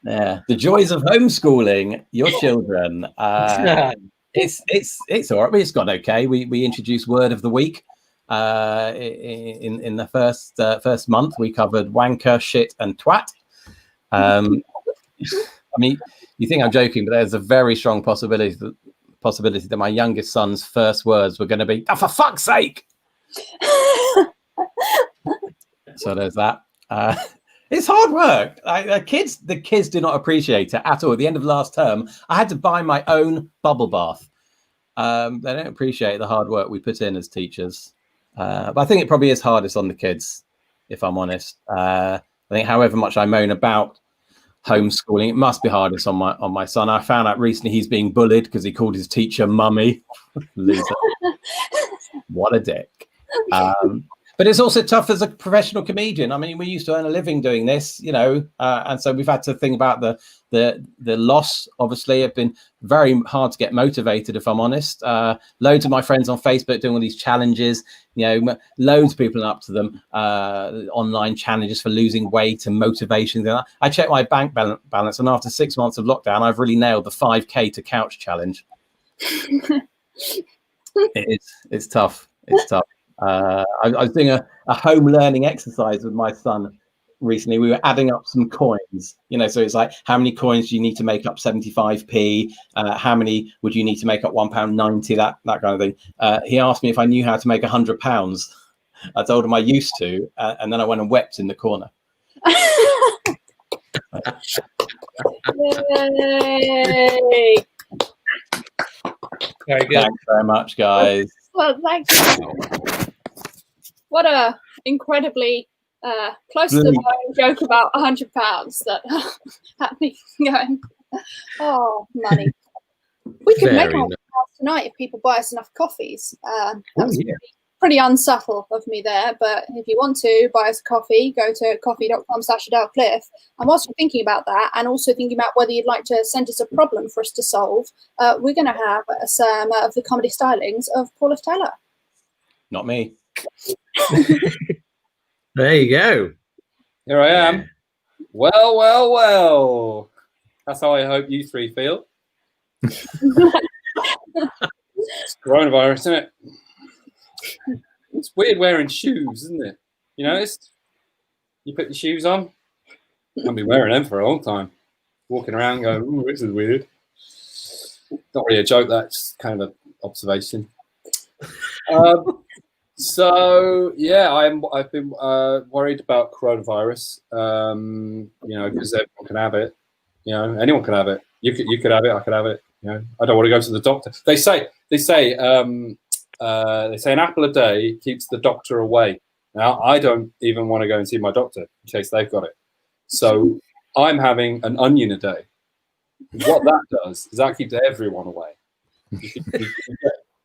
Yeah, the joys of homeschooling your children. It's all right. It's gone okay. We introduced word of the week. In the first month, we covered wanker, shit, and twat. I mean, you think I'm joking, but there's a very strong possibility that my youngest son's first words were going to be, "Oh, for fuck's sake!" So there's that. It's hard work. The kids do not appreciate it at all. At the end of last term, I had to buy my own bubble bath. They don't appreciate the hard work we put in as teachers. But I think it probably is hardest on the kids, if I'm honest. I think however much I moan about homeschooling, it must be hardest on my son. I found out recently he's being bullied because he called his teacher mummy. Loser. What a dick. But it's also tough as a professional comedian. I mean, we used to earn a living doing this, and so we've had to think about the loss. Obviously, it's been very hard to get motivated, if I'm honest. Loads of my friends on Facebook doing all these challenges. Loads of people are up to them. Online challenges for losing weight and motivation. I checked my bank balance, and after 6 months of lockdown, I've really nailed the 5K to couch challenge. It's tough. It's tough. I was doing a home learning exercise with my son recently. We were adding up some coins, so it's like, how many coins do you need to make up 75p? How many would you need to make up £1.90? That kind of thing. He asked me if I knew how to make £100. I told him I used to, and then I went and wept in the corner. Yay. Very good. Thanks very much, guys. Well, thank you. What a incredibly close to the bone joke about £100 that had me going, oh, money. We could make £100 tonight if people buy us enough coffees. That's pretty unsubtle of me there, but if you want to buy us a coffee, go to coffee.com/AdeleCliff. And whilst you're thinking about that, and also thinking about whether you'd like to send us a problem for us to solve, we're going to have some of the comedy stylings of Paul F. Taylor. Not me. There you go. Here I am. Yeah. Well, well, well. That's how I hope you three feel. It's coronavirus, isn't it? It's weird wearing shoes, isn't it? You noticed? You put your shoes on. I've been wearing them for a long time. Walking around going, ooh, this is weird. Not really a joke, that's kind of an observation. So yeah, I've been worried about coronavirus. Because everyone can have it. Anyone can have it. You could have it. I could have it. I don't want to go to the doctor. They say an apple a day keeps the doctor away. Now I don't even want to go and see my doctor in case they've got it. So I'm having an onion a day. What that does is that keeps everyone away.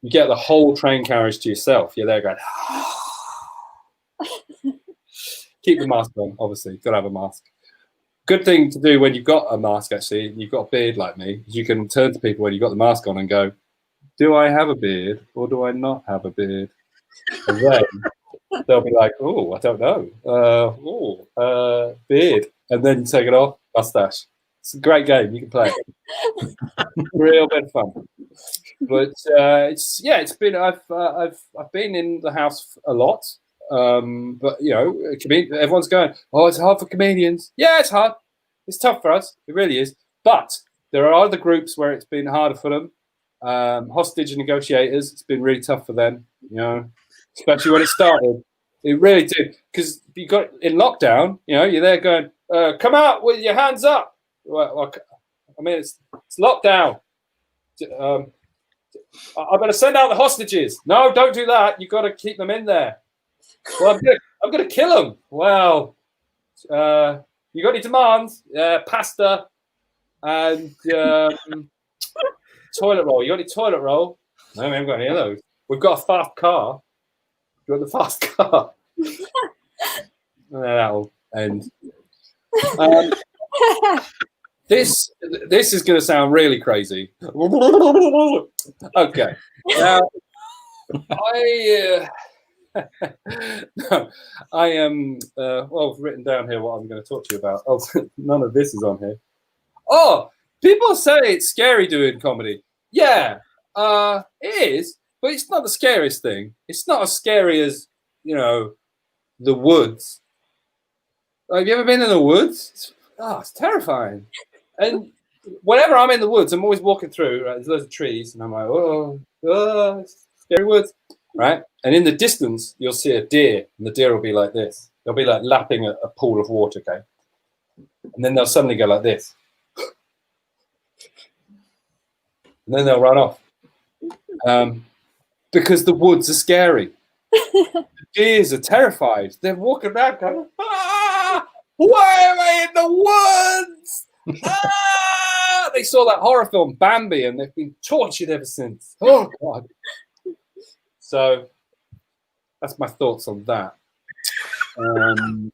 You get the whole train carriage to yourself. You're there going, keep the mask on, obviously. Got to have a mask. Good thing to do when you've got a mask, actually, and you've got a beard like me, is you can turn to people when you've got the mask on and go, do I have a beard or do I not have a beard? And then they'll be like, oh, I don't know. Beard. And then you take it off, mustache. It's a great game. You can play it. Real bit of fun. But it's been I've been in the house a lot, but everyone's going, oh, it's hard for comedians. Yeah, it's hard. It's tough for us. It really is. But there are other groups where it's been harder for them. Hostage negotiators. It's been really tough for them. Especially when it started. It really did, because you got in lockdown. You're there going, come out with your hands up. Well, I mean, it's lockdown. I'm going to send out the hostages. No, don't do that. You've got to keep them in there. Well, I'm going to kill them. Well, you got any demands? Pasta and toilet roll. You got any toilet roll? No, we haven't got any of those. We've got a fast car. You got the fast car. And that'll end. This is going to sound really crazy. Okay. Now, I am. I've written down here what I'm going to talk to you about. Oh, none of this is on here. Oh, people say it's scary doing comedy. Yeah, it is, but it's not the scariest thing. It's not as scary as the woods. Have you ever been in the woods? It's terrifying. And whenever I'm in the woods, I'm always walking through. Right? There's loads of trees, and I'm like, oh, scary woods, right? And in the distance, you'll see a deer, and the deer will be like this. They'll be like lapping a pool of water, okay? And then they'll suddenly go like this, and then they'll run off, because the woods are scary. The deers are terrified. They're walking around going, why am I in the woods? They saw that horror film Bambi and they've been tortured ever since. Oh God. So that's my thoughts on that. And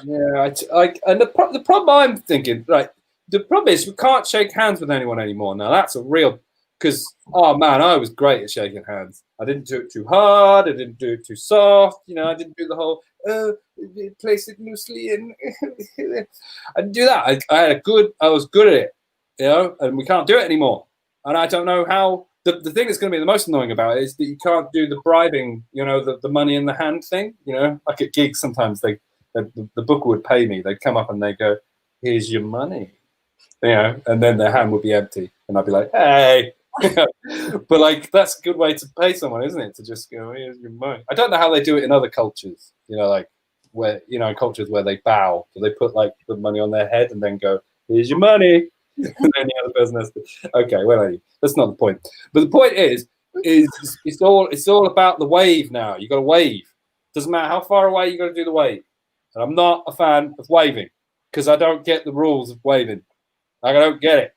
the problem I'm thinking, right, the problem is we can't shake hands with anyone anymore. Now that's a real, because oh man, I was great at shaking hands. I didn't do it too hard, I didn't do it too soft, I didn't do the whole place it loosely, and I didn't do that. I was good at it, and we can't do it anymore. And I don't know how. The thing that's going to be the most annoying about it is that you can't do the bribing, the money in the hand thing. Like at gigs, sometimes they the booker would pay me. They'd come up and they'd go, "Here's your money," and then their hand would be empty, and I'd be like, "Hey." But like, that's a good way to pay someone, isn't it? To just go, "Here's your money." I don't know how they do it in other cultures, like where, in cultures where they bow, so they put like the money on their head and then go, "Here's your money." And then the other person has to, okay, where are you? That's not the point. But the point is it's all about the wave now. You got to wave. Doesn't matter how far away, you got to do the wave. And I'm not a fan of waving because I don't get the rules of waving. Like, I don't get it.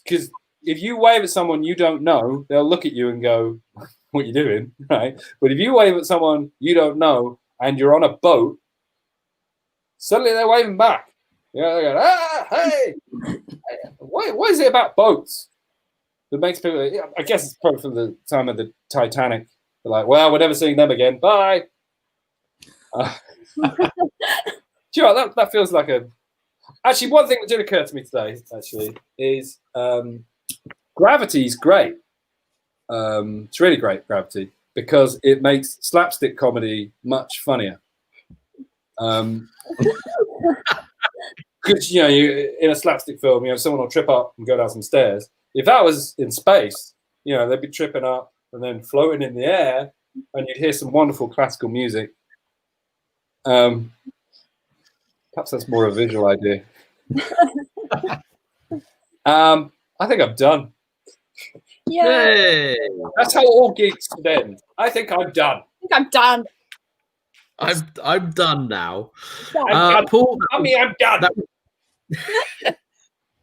Because if you wave at someone you don't know, they'll look at you and go, "What are you doing?" Right? But if you wave at someone you don't know and you're on a boat, suddenly they're waving back. They go, "Ah, hey." What is it about boats that makes people? I guess it's probably from the time of the Titanic. They're like, "Well, we're never seeing them again. Bye." Do you know what, that feels like a. Actually, one thing that did occur to me today, actually, is gravity's great. It's really great, Gravity, because it makes slapstick comedy much funnier. Because you in a slapstick film, someone will trip up and go down some stairs. If that was in space, they'd be tripping up and then floating in the air, and you'd hear some wonderful classical music. Perhaps that's more a visual idea. I think I'm done. Yeah. That's how all geeks should end. I think I'm done. I think I'm done. I'm done now. I'm done. Paul, I'm done.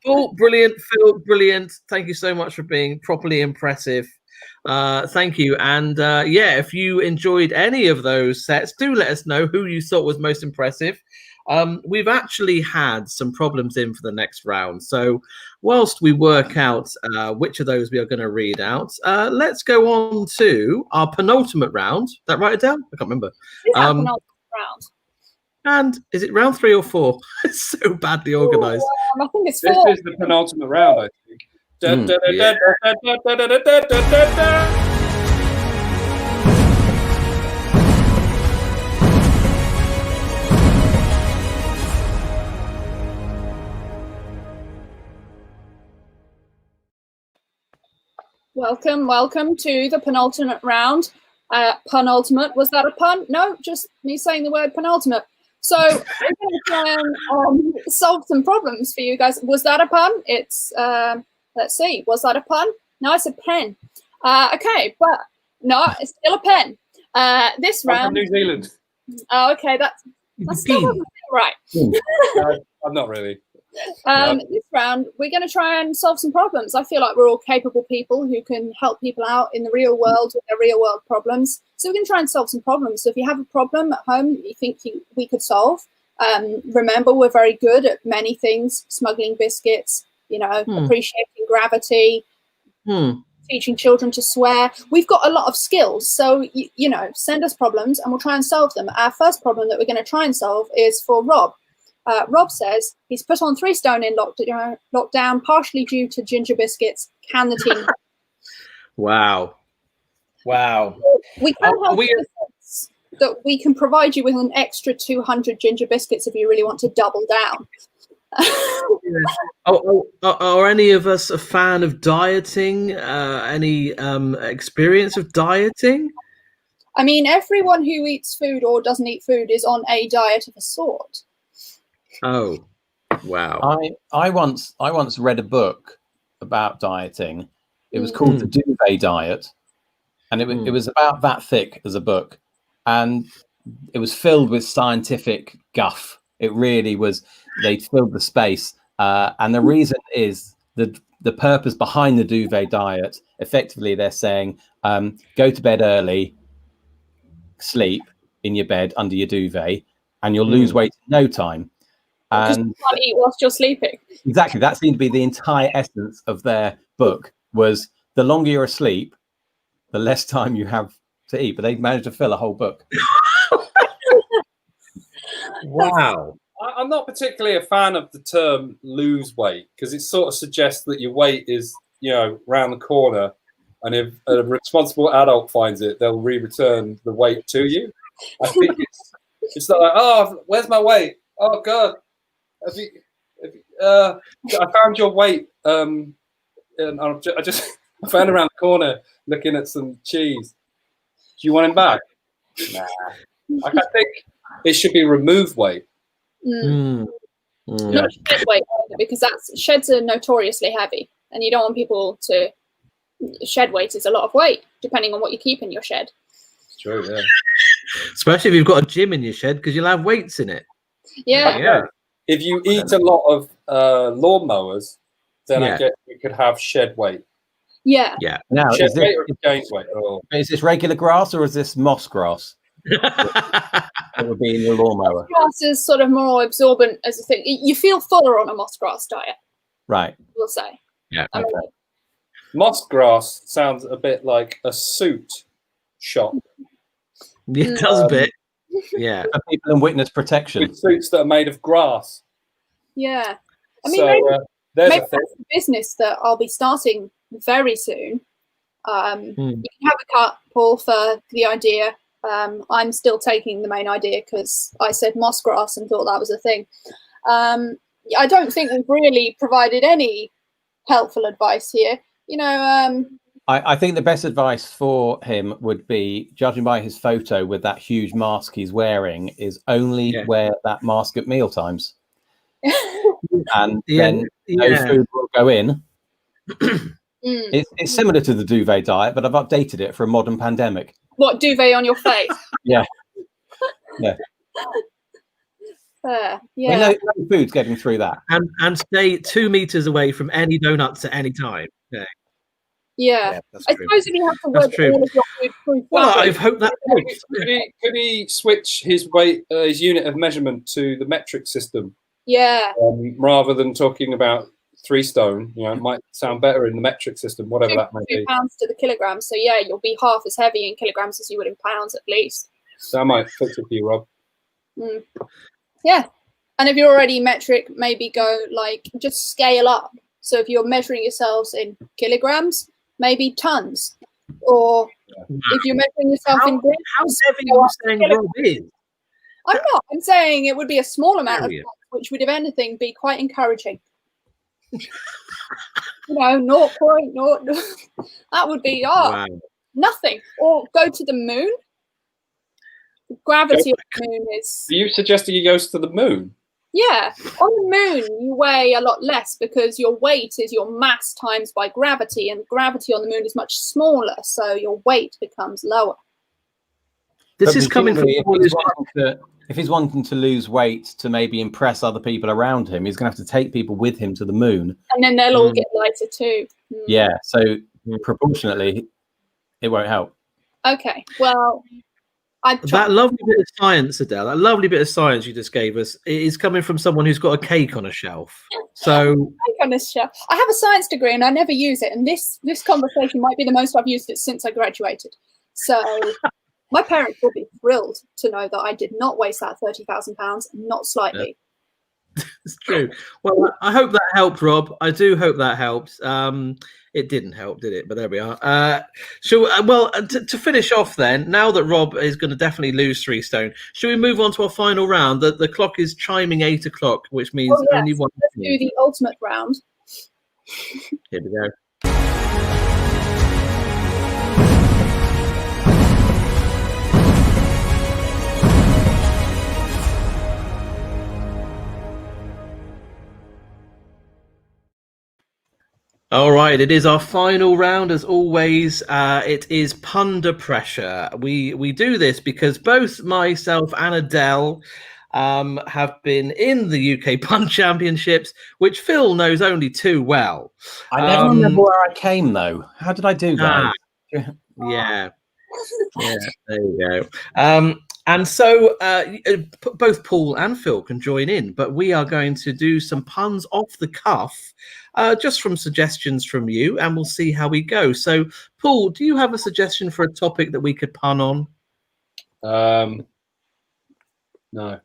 Paul, brilliant. Phil, brilliant. Thank you so much for being properly impressive. Thank you. And if you enjoyed any of those sets, do let us know who you thought was most impressive. We've actually had some problems in for the next round. So whilst we work out which of those we are going to read out, let's go on to our penultimate round. Is that right, Adele? I can't remember. Penultimate round. And is it round 3 or 4? It's so badly organised. I think it's 4. This is the penultimate round, I think. Welcome to the penultimate round. Penultimate, was that a pun? No, just me saying the word penultimate. So we're going to try and solve some problems for you guys. Was that a pun? It's let's see. Was that a pun? No, it's a pen. Okay, but no, it's still a pen. This round. I'm from New Zealand. Oh, okay, that's still right. I'm not really. This round, we're going to try and solve some problems. I feel like we're all capable people who can help people out in the real world with their real world problems. So we can try and solve some problems. So if you have a problem at home that you think we could solve, remember we're very good at many things: smuggling biscuits, appreciating gravity, teaching children to swear. We've got a lot of skills. So, send us problems and we'll try and solve them. Our first problem that we're going to try and solve is for Rob. Rob says he's put on 3 stone in lockdown, partially due to ginger biscuits. Can the team? Wow. We can help that we can provide you with an extra 200 ginger biscuits if you really want to double down. Are any of us a fan of dieting? Any experience of dieting? I mean, everyone who eats food or doesn't eat food is on a diet of a sort. Oh, wow. I once read a book about dieting. It was called The Duvet Diet, and it was about that thick as a book, and it was filled with scientific guff. It really was. They filled the space, and the reason is the purpose behind the duvet diet. Effectively, they're saying go to bed early, sleep in your bed under your duvet, and you'll lose weight in no time. And you can't eat whilst you're sleeping. Exactly. That seemed to be the entire essence of their book, was the longer you're asleep, the less time you have to eat. But they managed to fill a whole book. Wow. I'm not particularly a fan of the term lose weight, because it sort of suggests that your weight is, round the corner. And if a responsible adult finds it, they'll return the weight to you. I think It's not like, oh, where's my weight? Oh God, I found your weight. And I found around the corner looking at some cheese. Do you want him back? Nah. I think it should be remove weight. Not shed weight either, because sheds are notoriously heavy, and you don't want people to. Shed weight is a lot of weight, depending on what you keep in your shed. It's true, yeah. Especially if you've got a gym in your shed, because you'll have weights in it. Yeah. If you eat a lot of lawnmowers, then I guess you could have shed weight. Yeah. Now, shed weight or gain weight? Is this regular grass or is this moss grass? It would be in your lawnmower. Grass is sort of more absorbent as a thing. You feel fuller on a moss grass diet. Right. We'll say. Yeah. I mean, moss grass sounds a bit like a suit shop. It does a bit. Yeah. For people in witness protection. With suits that are made of grass. Yeah. I mean, so, there's maybe a thing. that's a business that I'll be starting very soon. You can have a cut, Paul, for the idea. I'm still taking the main idea because I said moss grass and thought that was a thing. I don't think we've really provided any helpful advice here. You know, I think the best advice for him would be, judging by his photo with that huge mask he's wearing, is only wear that mask at meal times. And then no food will go in. It's similar to the duvet diet, but I've updated it for a modern pandemic. What, duvet on your face? Yeah. Yeah. No food's getting through that. And stay 2 meters away from any donuts at any time. Yeah, I suppose if you have to work all of your food through. Well, I hope that helps. Could he switch his weight, his unit of measurement to the metric system? Yeah. Rather than talking about 3 stone, you know, it might sound better in the metric system, whatever that may be. 2 pounds to the kilogram. So yeah, you'll be half as heavy in kilograms as you would in pounds at least. That might fix it for you, Rob. Yeah, and if you're already metric, maybe go like just scale up. So if you're measuring yourselves in kilograms, maybe tons, or if you're measuring yourself in grams, how heavy are you saying Rob is? I'm not. I'm saying it would be a small amount of, which would, if anything, be quite encouraging. You know, 0.0. That would be nothing. Or go to the moon. The gravity of the moon is. Are you suggesting he goes to the moon? Yeah, on the moon you weigh a lot less because your weight is your mass times by gravity, and gravity on the moon is much smaller, so your weight becomes lower. This is coming from if he's wanting to lose weight to maybe impress other people around him, he's going to have to take people with him to the moon. And then they'll all get lighter too. Yeah, so proportionately, it won't help. Okay, well... That lovely bit of science, Adele, that lovely bit of science you just gave us is coming from someone who's got a cake on a shelf. So cake on a shelf. I have a science degree and I never use it. And this conversation might be the most I've used it since I graduated. So my parents will be thrilled to know that I did not waste that £30,000, not slightly. It's true. Well, I hope that helped, Rob. I do hope that helped. It didn't help, did it? But there we are. To finish off then, now that Rob is going to definitely lose 3 stone, should we move on to our final round? The clock is chiming 8 o'clock, which means only one. Let's do the ultimate round. Here we go. All right, it is our final round as always. It is Punda Pressure. We do this because both myself and Adele have been in the UK Pun Championships, which Phil knows only too well. I never remember where I came though. How did I do, guys? Yeah, there you go. And so both Paul and Phil can join in, but we are going to do some puns off the cuff, just from suggestions from you, and we'll see how we go. So, Paul, do you have a suggestion for a topic that we could pun on? No. No,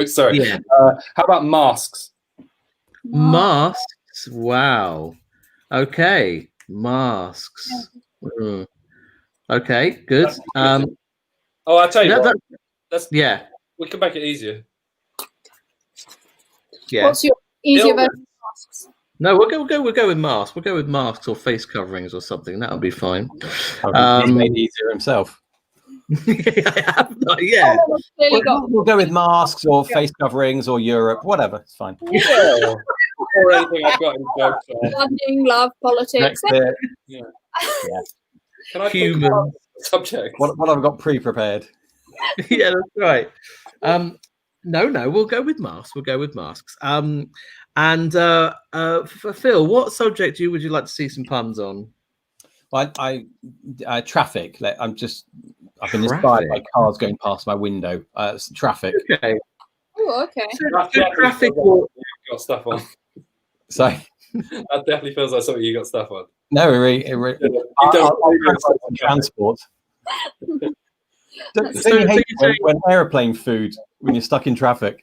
sorry. Yeah. How about masks? Masks? Wow. Okay, masks. Okay, good. Oh, I tell you That- what. that- yeah, We can make it easier. yeah. What's your easier Illness. version of masks? No, we'll go with masks. We'll go with masks or face coverings or something. That'll be fine. He's made it easier himself. I have not, yeah. Colin has clearly got We'll go with masks or face coverings or Europe, whatever. It's fine. Yeah. Or anything I've got in jokes on. funding, love, politics. Brexit. Yeah. Yeah. Can I Human. think about the subject? What I've got pre-prepared. Yeah, that's right. No, we'll go with masks. We'll go with masks. And for Phil, what subject would you like to see some puns on? Well, I traffic. I've been inspired by cars going past my window. It's traffic. Okay. Oh, okay. That Traffic. you got stuff on. So That definitely feels like something you got stuff on. no, You don't transport. Don't So you hate you're when aeroplane food when you're stuck in traffic?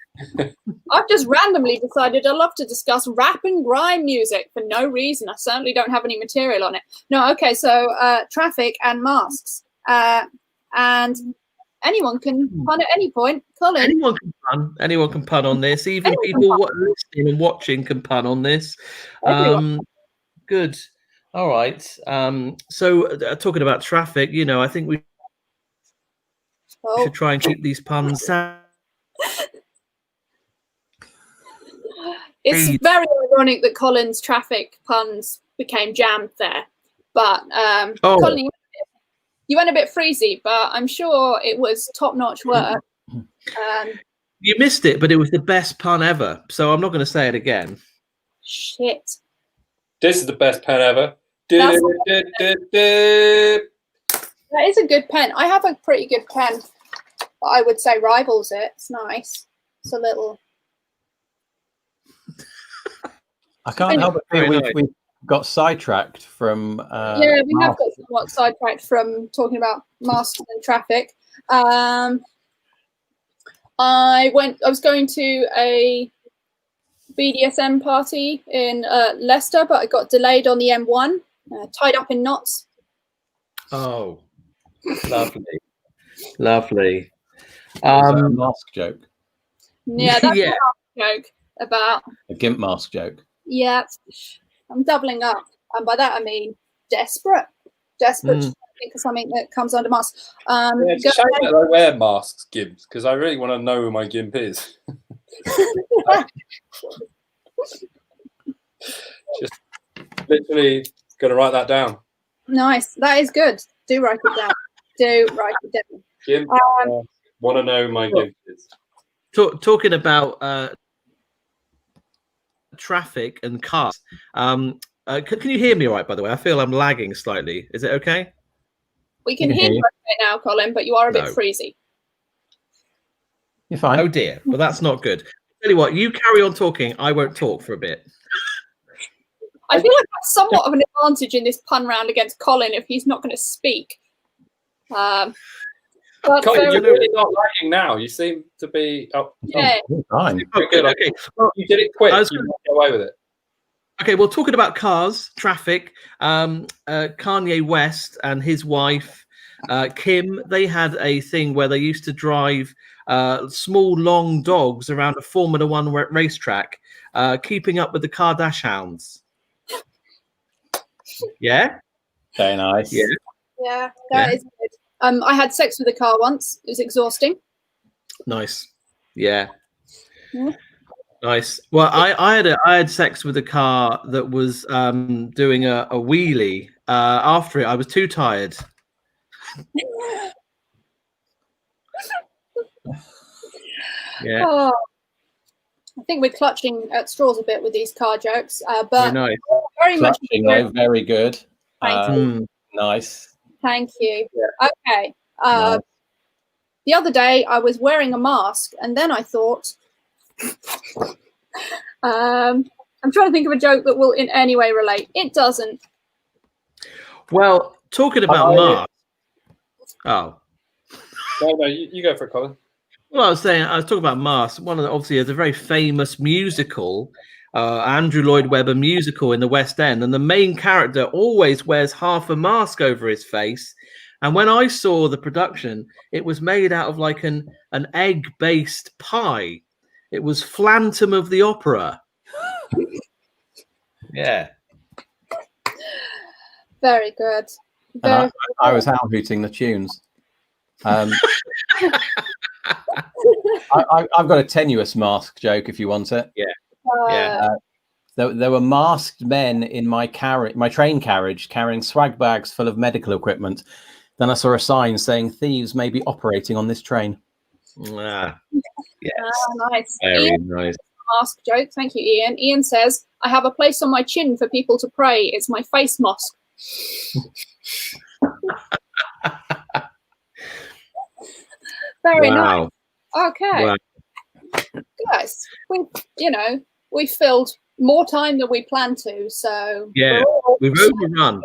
I've just randomly decided I love to discuss rap and grime music for no reason. I certainly don't have any material on it. No, okay, so traffic and masks. And anyone can pun at any point. Colin. Anyone can pun. Anyone can pun on this. Even people listening and watching can pun on this. Good. All right. So talking about traffic, I think we should try and keep these puns. It's very ironic that Colin's traffic puns became jammed there. But Colin, you went a bit freezy, but I'm sure it was top-notch work. You missed it, but it was the best pun ever. So I'm not going to say it again. Shit. This is the best pen ever. That's- Du-du-du-du-du. That is a good pen. I have a pretty good pen. But I would say rivals it. It's nice. It's a little... I can't help but feel Very nice. we've got sidetracked from. Yeah, we have got somewhat sidetracked from talking about masks and traffic. I was going to a BDSM party in Leicester, but I got delayed on the M1, tied up in knots. Oh, lovely. Lovely. a mask joke, Yeah, that's Yeah. a joke about. a gimp mask joke. Yeah, I'm doubling up, and by that I mean desperate to think of something that comes under mask. Yeah, it's a shame that I wear masks, gimps, because I really want to know who my gimp is. Just literally gonna write that down. Nice, that is good. Do write it down. Do write it down. Gimp, want to know who my gimp is. Talking about traffic and cars. Can you hear me all right, by the way? I feel I'm lagging slightly. Is it okay? We can hear you right now, Colin, but you are a bit No. freezy. You're fine. Oh dear. Well, that's not good. Tell you what, you carry on talking. I won't talk for a bit. I feel like that's somewhat of an advantage in this pun round against Colin if he's not going to speak. But Colin, you're really not lagging now. You seem to be up. yeah, You're fine. Oh, good. Okay. Well, You did it quick. I was You got away with it. okay. Well, talking about cars, traffic. Kanye West and his wife Kim, they had a thing where they used to drive small, long dogs around a Formula One racetrack, keeping up with the Kardashians. Yeah. Very nice. Yeah. that is good. I had sex with a car once. It was exhausting. Nice. Yeah. Yeah. Nice. Well, I had sex with a car that was doing a wheelie. After it, I was too tired. Yeah. Oh, I think we're clutching at straws a bit with these car jokes, Very but nice. very much. Clutching, though, very good. Thank you. Nice. Thank you. Yeah. Okay. Nice. The other day I was wearing a mask, and then I thought, I'm trying to think of a joke that will in any way relate. It doesn't. Well, talking about masks. Oh. No, you go for it, Colin. Well, I was talking about masks. Obviously, there's a very famous musical, Andrew Lloyd Webber musical in the West End, and the main character always wears half a mask over his face, And when I saw the production, it was made out of like an egg-based pie. It was Phantom of the Opera. Yeah. Very good. And I was out hooting the tunes. I've got a tenuous mask joke if you want it. Yeah. There were masked men in my train carriage carrying swag bags full of medical equipment. Then I saw a sign saying thieves may be operating on this train. Yes. Nice. Very Ian, nice. mask joke. Thank you, Ian. Ian says, I have a place on my chin for people to pray. It's my face mask. Very nice. Okay. Wow. Guys, we filled more time than we planned to, so yeah, we've overrun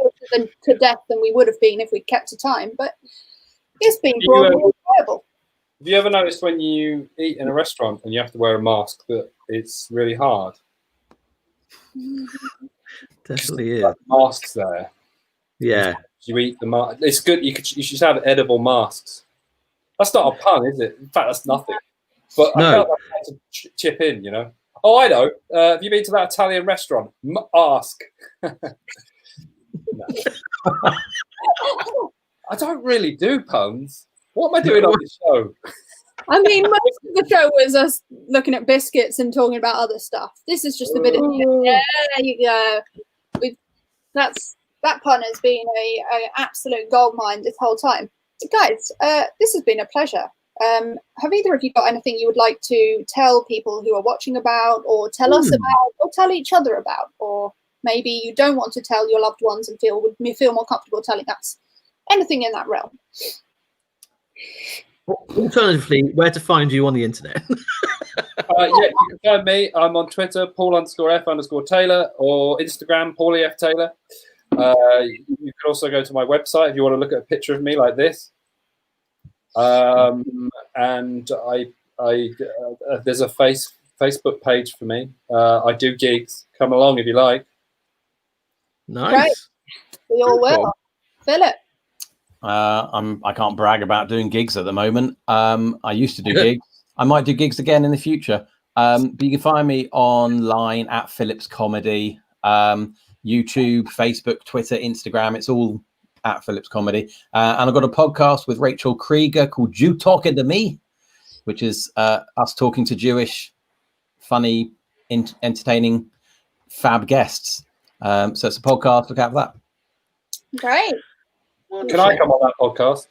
to death than we would have been if we'd kept to time, but it's been broadly enjoyable. Have you ever noticed when you eat in a restaurant and you have to wear a mask that it's really hard? Definitely is. Like masks there. Yeah. You eat the mask. It's good. You should have edible masks. That's not a pun, is it? In fact, that's nothing. But No. I felt like I had to chip in, you know. Oh, I know. Have you been to that Italian restaurant? Ask. I don't really do puns. What am I doing on this show? I mean, most of the show was us looking at biscuits and talking about other stuff. This is just a bit of there you go. That pun has been a absolute goldmine this whole time. So guys, this has been a pleasure. Have either of you got anything you would like to tell people who are watching about, or tell us about, or tell each other about, or maybe you don't want to tell your loved ones and feel more comfortable telling us? Anything in that realm. Alternatively, where to find you on the internet? You can find me. I'm on Twitter, Paul_F_Taylor, or Instagram, Paulie F Taylor. You can also go to my website if you want to look at a picture of me like this. And there's a Facebook page for me. I do gigs. Come along if you like. Nice. Great. We all will. Philip. I can't brag about doing gigs at the moment. I used to do gigs. I might do gigs again in the future. But you can find me online at Philip's Comedy, YouTube, Facebook, Twitter, Instagram. It's all at Philip's Comedy. And I've got a podcast with Rachel Krieger called You Talking to Me, which is us talking to Jewish, funny, entertaining, fab guests. So it's a podcast. Look out for that. Great. Can I come on that podcast?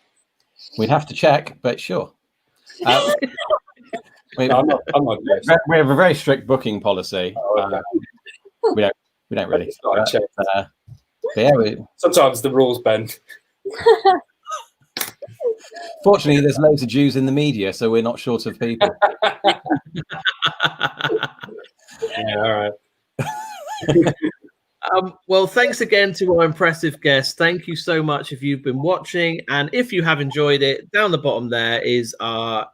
We'd have to check, but sure. We I'm not Jewish. have a very strict booking policy. Oh, okay. We don't really. Check. But yeah, Sometimes the rules bend. fortunately, there's loads of Jews in the media, so we're not short of people. Yeah, all right. Well, thanks again to our impressive guests. Thank you so much if you've been watching. And if you have enjoyed it, down the bottom there is our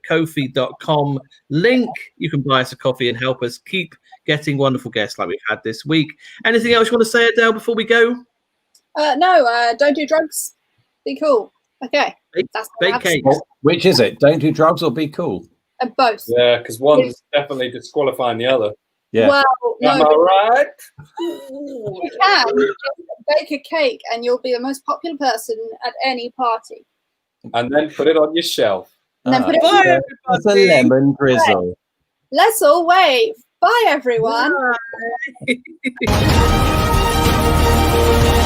Ko-fi.com link. You can buy us a coffee and help us keep getting wonderful guests like we've had this week. Anything else you want to say, Adele, before we go? No, don't do drugs. Be cool. Okay. Bake cakes. Which is it? Don't do drugs or be cool? Both. Yeah, because one's definitely disqualifying the other. Yeah. Well, Am no, I right? you can bake a cake and you'll be the most popular person at any party. And then put it on your shelf. And then put it Bye, It's a lemon drizzle. Let's all wave. Bye, everyone. Bye.